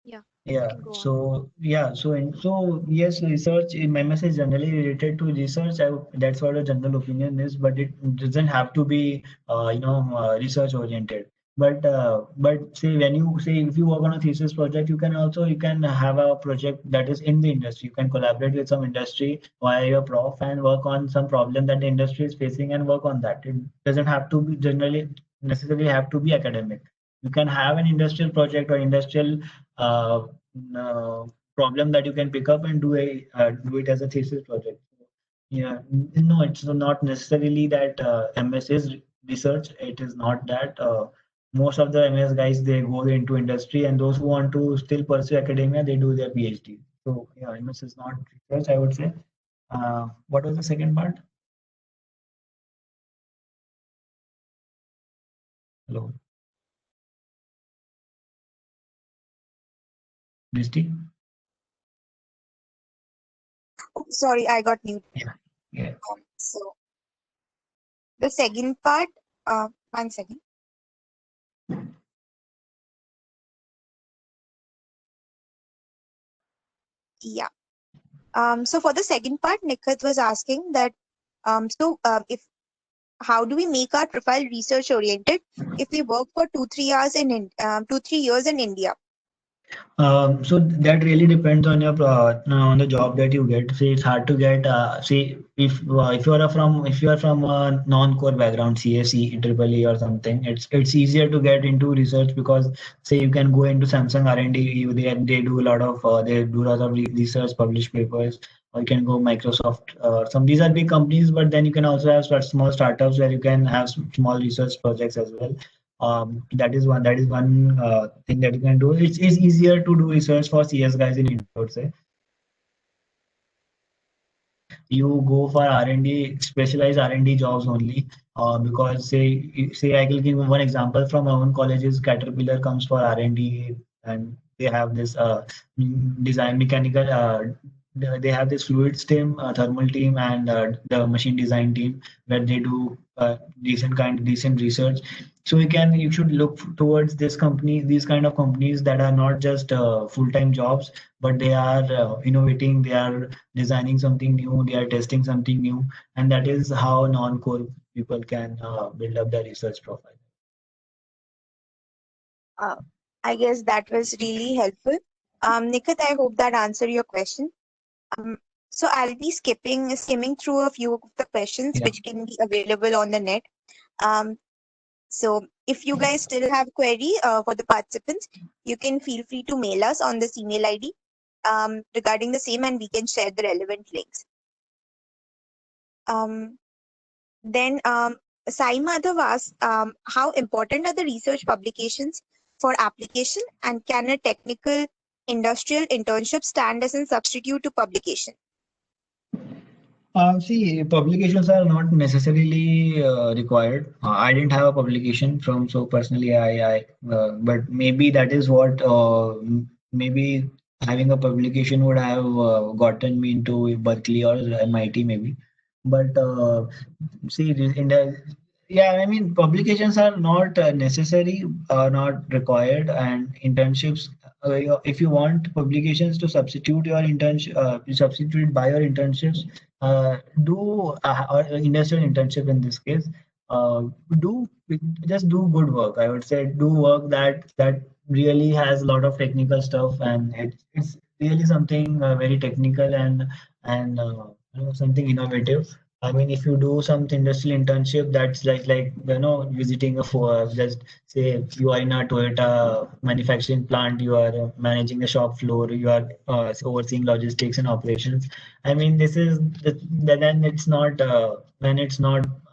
Yeah, you Yeah, can go on. so yes, research in MS is generally related to research. That's what a general opinion is, but it doesn't have to be research oriented. But say when you say if you work on a thesis project, you can have a project that is in the industry. You can collaborate with some industry via your prof and work on some problem that the industry is facing and work on that. It doesn't have to be generally necessarily have to be academic. You can have an industrial project or industrial uh, uh, problem that you can pick up and do it as a thesis project. Yeah, no, it's not necessarily that MS is research. It is not that. Most of the MS guys they go into industry, and those who want to still pursue academia, they do their PhD. So yeah, MS is not research, I would say. What was the second part? Hello, Misty? Oh, sorry, I got muted. Yeah, yeah. So the second part, 1 second. Yeah. So for the second part, Nikhil was asking that, if how do we make our profile research oriented if we work for 2, 3 years 2, 3 years in India? So that really depends on your on the job that you get. See, it's hard to get. See, if you are from a non-core background, CSE, triple E or something, it's easier to get into research because say you can go into Samsung R&D. They do a lot of they do a lot of research, publish papers. Or you can go Microsoft. Some these are big companies, but then you can also have small startups where you can have small research projects as well. That is one thing that you can do. It's easier to do research for CS guys in India, I would say. you go for R&D, specialized R&D jobs only. Because say I will give one example from our own colleges. Caterpillar comes for R&D, and they have this design mechanical. They have this fluids team, thermal team, and the machine design team where they do decent research. So you should look towards these kind of companies that are not just full-time jobs, but they are innovating, they are designing something new, they are testing something new, and that is how non-core people can build up their research profile. Uh, I guess that was really helpful. Nikat, I hope that answered your question. Um, so I'll be skimming through a few of the questions Yeah. which can be available on the net. Um, so if you guys still have query for the participants, you can feel free to mail us on this email ID regarding the same, and we can share the relevant links. Then Sai Madhav asks, how important are the research publications for application, and can a technical industrial internship stand as a substitute to publication? See, publications are not necessarily required. I didn't have a publication from, so personally, but maybe that is what, maybe having a publication would have gotten me into Berkeley or MIT, maybe. But see, in the yeah, I mean, publications are not necessary, not required, and internships. If you want publications to substitute your internship, substitute by your internships, do or industrial internship in this case. Uh, do just do good work. I would say do work that really has a lot of technical stuff, and it's really something very technical and something innovative. I mean, if you do some industrial internship, that's like visiting a for just say you are in a Toyota manufacturing plant, you are managing the shop floor, you are overseeing logistics and operations. I mean, this is then it's not,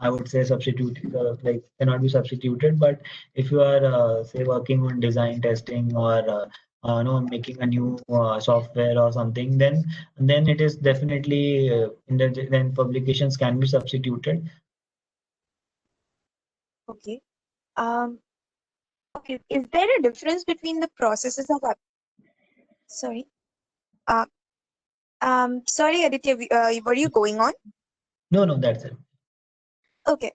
I would say, substitute like cannot be substituted. But if you are say working on design testing or making a new software or something, then it is definitely then publications can be substituted. Okay. Um, okay. Is there a difference between the processes of sorry? Uh, sorry, Aditya, were you going on? No, that's it. Okay.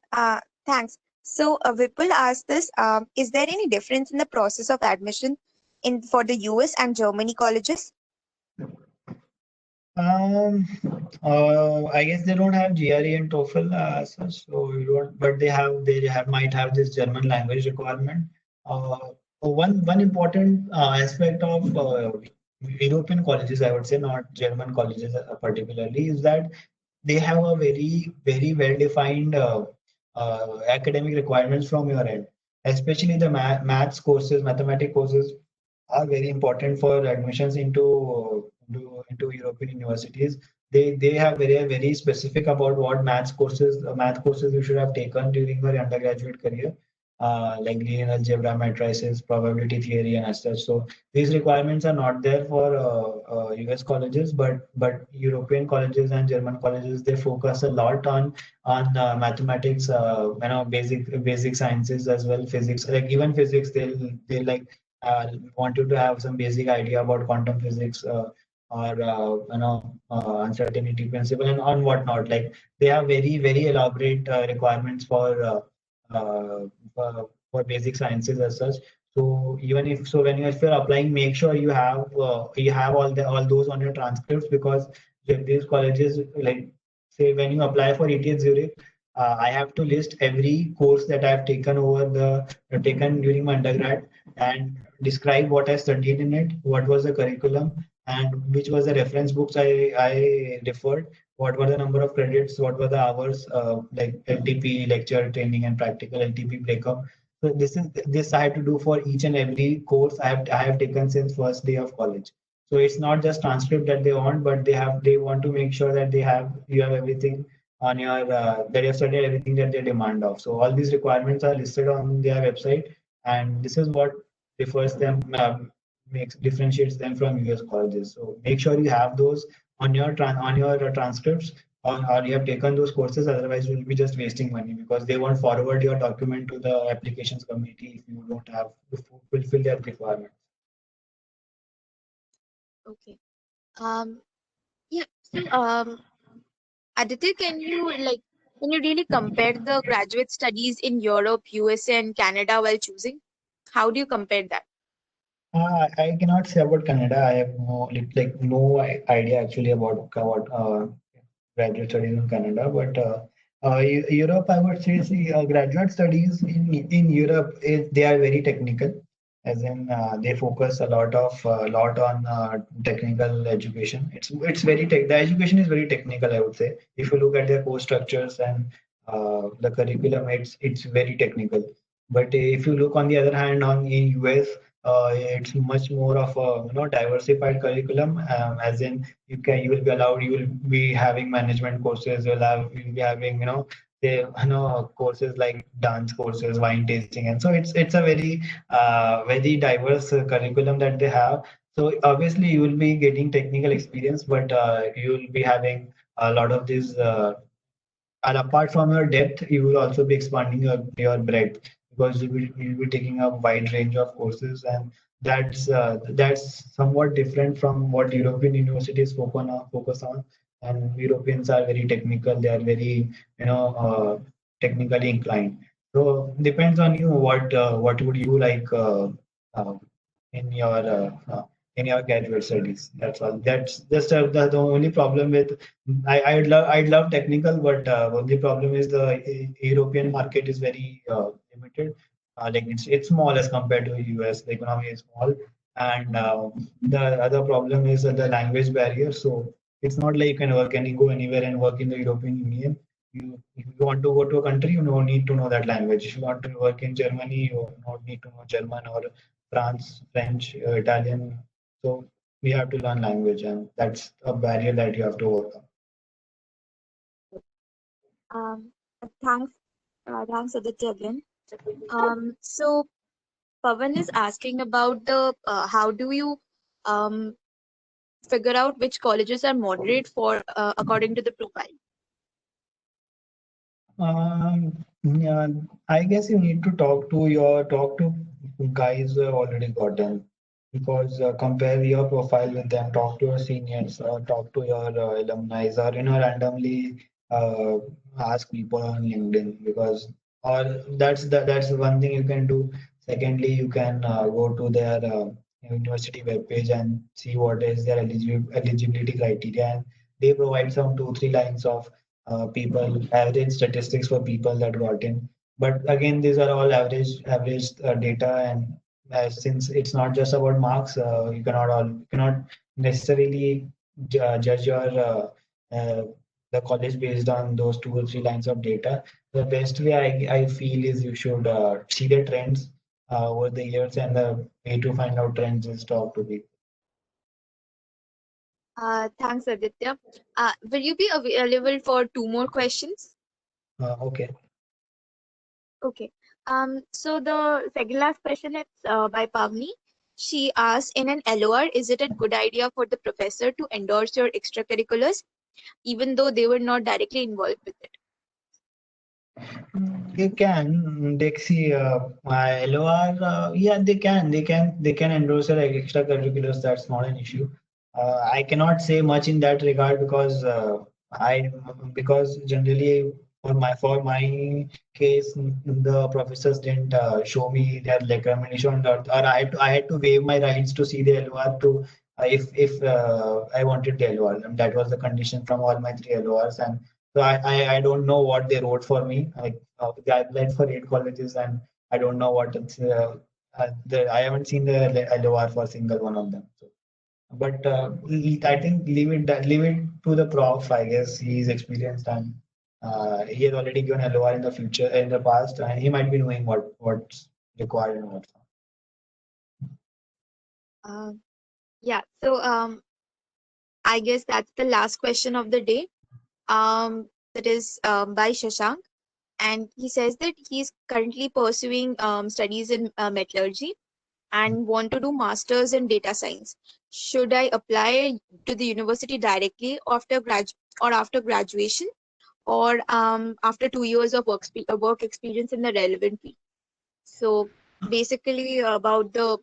Thanks. So Vipul asked this: is there any difference in the process of admission in for the US and Germany colleges? Um, I guess they don't have GRE and TOEFL as such, so you don't, but they might have this German language requirement. Uh, one important aspect of European colleges, I would say, not German colleges particularly, is that they have a very well defined academic requirements from your end, especially the maths courses, mathematics courses are very important for admissions into European universities. They have very specific about what math courses you should have taken during your undergraduate career, like linear algebra, matrices, probability theory, and as such. So these requirements are not there for US colleges, but European colleges and German colleges, they focus a lot on mathematics, basic sciences as well, physics. Like even physics, they like want you to have some basic idea about quantum physics or uncertainty principle and on whatnot. Like they have very elaborate requirements uh, for basic sciences as such. So even if you're applying, make sure you have all those on your transcripts, because these colleges, like say when you apply for ETH Zurich, I have to list every course that I've taken during my undergrad and describe what I studied in it, what was the curriculum, and which was the reference books I referred, what were the number of credits, what were the hours, like LTP, lecture, training, and practical LTP breakup. So this I have to do for each and every course I have taken since first day of college. So it's not just transcript that they want, but they want to make sure that you have everything on your that you have studied everything that they demand of. So all these requirements are listed on their website, and this is what differs them makes differentiates them from US colleges. So make sure you have those on your transcripts. or you have taken those courses. Otherwise, you'll be just wasting money because they won't forward your document to the applications committee if you don't have to fulfill their requirements. Okay. Yeah. So, Aditya, can you really compare the graduate studies in Europe, USA, and Canada while choosing? How do you compare that? I cannot say about Canada. I have no idea actually about graduate studies in Canada, but Europe, I would say, see, graduate studies in Europe they are very technical, as in they focus a lot on technical education. It's very tech. The education is very technical, I would say. If you look at their course structures and the curriculum, it's very technical. But if you look on the other hand on in US, it's much more of a diversified curriculum, as in you will be allowed, you will be having management courses, you'll be having courses like dance courses, wine tasting, and so it's a very diverse curriculum that they have. So obviously you will be getting technical experience, but you will be having a lot of these and apart from your depth, you will also be expanding your breadth because you'll be taking a wide range of courses, and that's somewhat different from what European universities focus on. And Europeans are very technical; they are very technically inclined. So depends on you what would you like uh, in your uh, uh, in your graduate studies. That's all. That's just the only problem with I'd love technical, but only problem is the European market is very limited. Like it's small as compared to US. The economy is small, and the other problem is the language barrier. So it's not like you can work and go anywhere and work in the European Union. If you want to go to a country, you don't need to know that language. If you want to work in Germany, you don't need to know German or France, French, Italian. So we have to learn language, and that's a barrier that you have to overcome. Um, thanks, thanks, Aditya again. So Pavan is asking about the how do you um, figure out which colleges are moderate for according to the profile? Yeah, I guess you need to talk to guys who have already got them, because compare your profile with them, talk to your seniors, or talk to your alumni, or randomly uh, ask people on LinkedIn, because or that's one thing you can do. Secondly, you can go to their university webpage and see what is their eligibility criteria, and they provide some 2 3 lines of people, average statistics for people that got in. But again, these are all average data, and since it's not just about marks, you cannot necessarily judge your the college based on those 2 or 3 lines of data. The best way I feel is you should see the trends over the years, and the way to find out trends is talk to people. Thanks, Aditya. Will you be available for two more questions? Okay. Okay. So the second last question is by Pavni. She asked, in an LOR, is it a good idea for the professor to endorse your extracurriculars, even though they were not directly involved with it? They can. They see LOR. Yeah, they can endorse their extracurriculars. That's not an issue. I cannot say much in that regard because I because generally for my case, the professors didn't show me their recommendation, or I had to waive my rights to see the LOR to if I wanted the LOR. And that was the condition from all my 3 LORs. And so I don't know what they wrote for me. I applied for 8 colleges, and I don't know what I haven't seen the LOR for a single one of them. So, but I think leave it to the prof. I guess he's experienced, and he has already given LOR in the past, and he might be knowing what's required and what's not. Uh, yeah. So I guess that's the last question of the day. That is by Shashank, and he says that he's currently pursuing studies in metallurgy and want to do masters in data science. Should I apply to the university directly after or after graduation, or after 2 years of work experience in the relevant field. So basically about the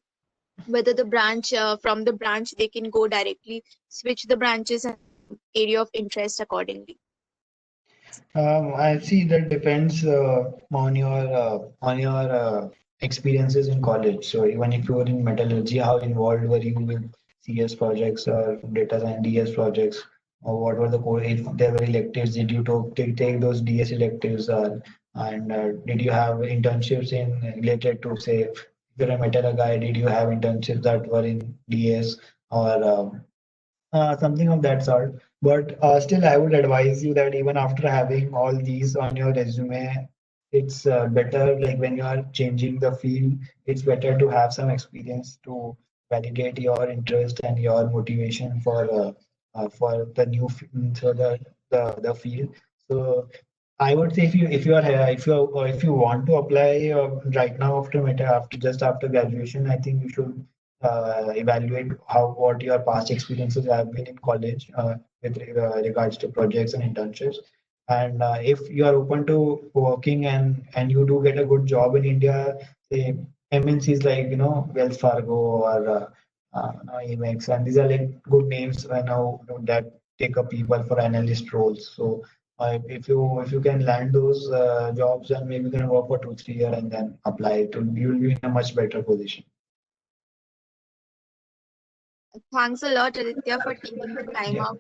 whether the branch from the branch they can go directly switch the branches and area of interest accordingly. I see that depends on your experiences in college. So even if you were in metallurgy, how involved were you with CS projects or data and DS projects, or what were the core? If there were electives, did you take those DS electives, and did you have internships in related to say, if you're a metal guy, did you have internships that were in DS or something of that sort. But still, I would advise you that even after having all these on your resume, it's better like when you are changing the field, it's better to have some experience to validate your interest and your motivation for the for the field. So I would say if you want to apply right now after graduation, I think you should evaluate how what your past experiences have been in college with regards to projects and internships. And if you are open to working and you do get a good job in India, say MNCs like Wells Fargo or Amex, and these are like good names now that take up people for analyst roles. So if you can land those jobs and maybe you can work for 2 3 years and then apply to you'll be in a much better position. Thanks a lot, Aditya, for taking the time Yeah, out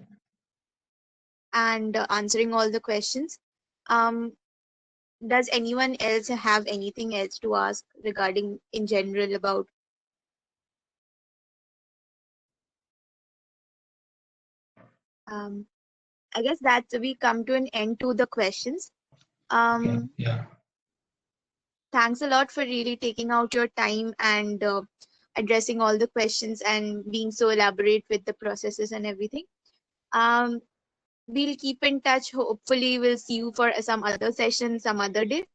and answering all the questions. Um, does anyone else have anything else to ask regarding in general about? Um, I guess that we come to an end to the questions. yeah, Um, yeah. Thanks a lot for really taking out your time and addressing all the questions and being so elaborate with the processes and everything. Um, we'll keep in touch. Hopefully, we'll see you for some other session some other day.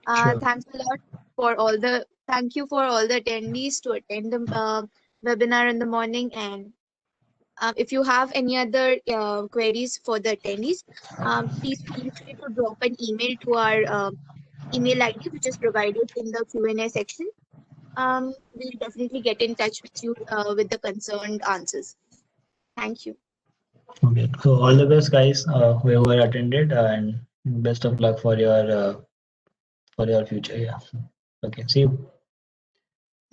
Sure. Thanks a lot for all the thank you for all the attendees to attend the webinar in the morning. And if you have any other queries for the attendees, please feel free to drop an email to our email ID, which is provided in the Q&A section. We'll definitely get in touch with you with the concerned answers. Thank you. Okay. So all the best, guys, whoever attended, and best of luck for your future. Yeah. Okay. See you.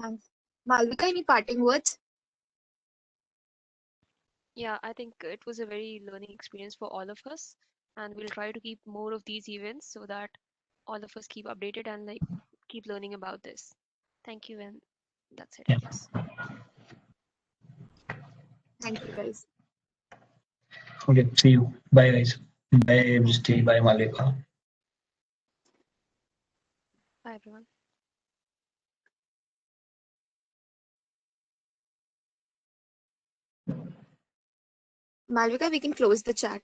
Thanks. Malvika, any parting words? Yeah, I think it was a very learning experience for all of us, and we'll try to keep more of these events so that all of us keep updated and like keep learning about this. Thank you, and that's it, I Yeah. guess. Thank you, guys. Okay. See you. Bye, guys. Bye, Bristi. Bye, Malika. Bye, everyone. Malvika, we can close the chat.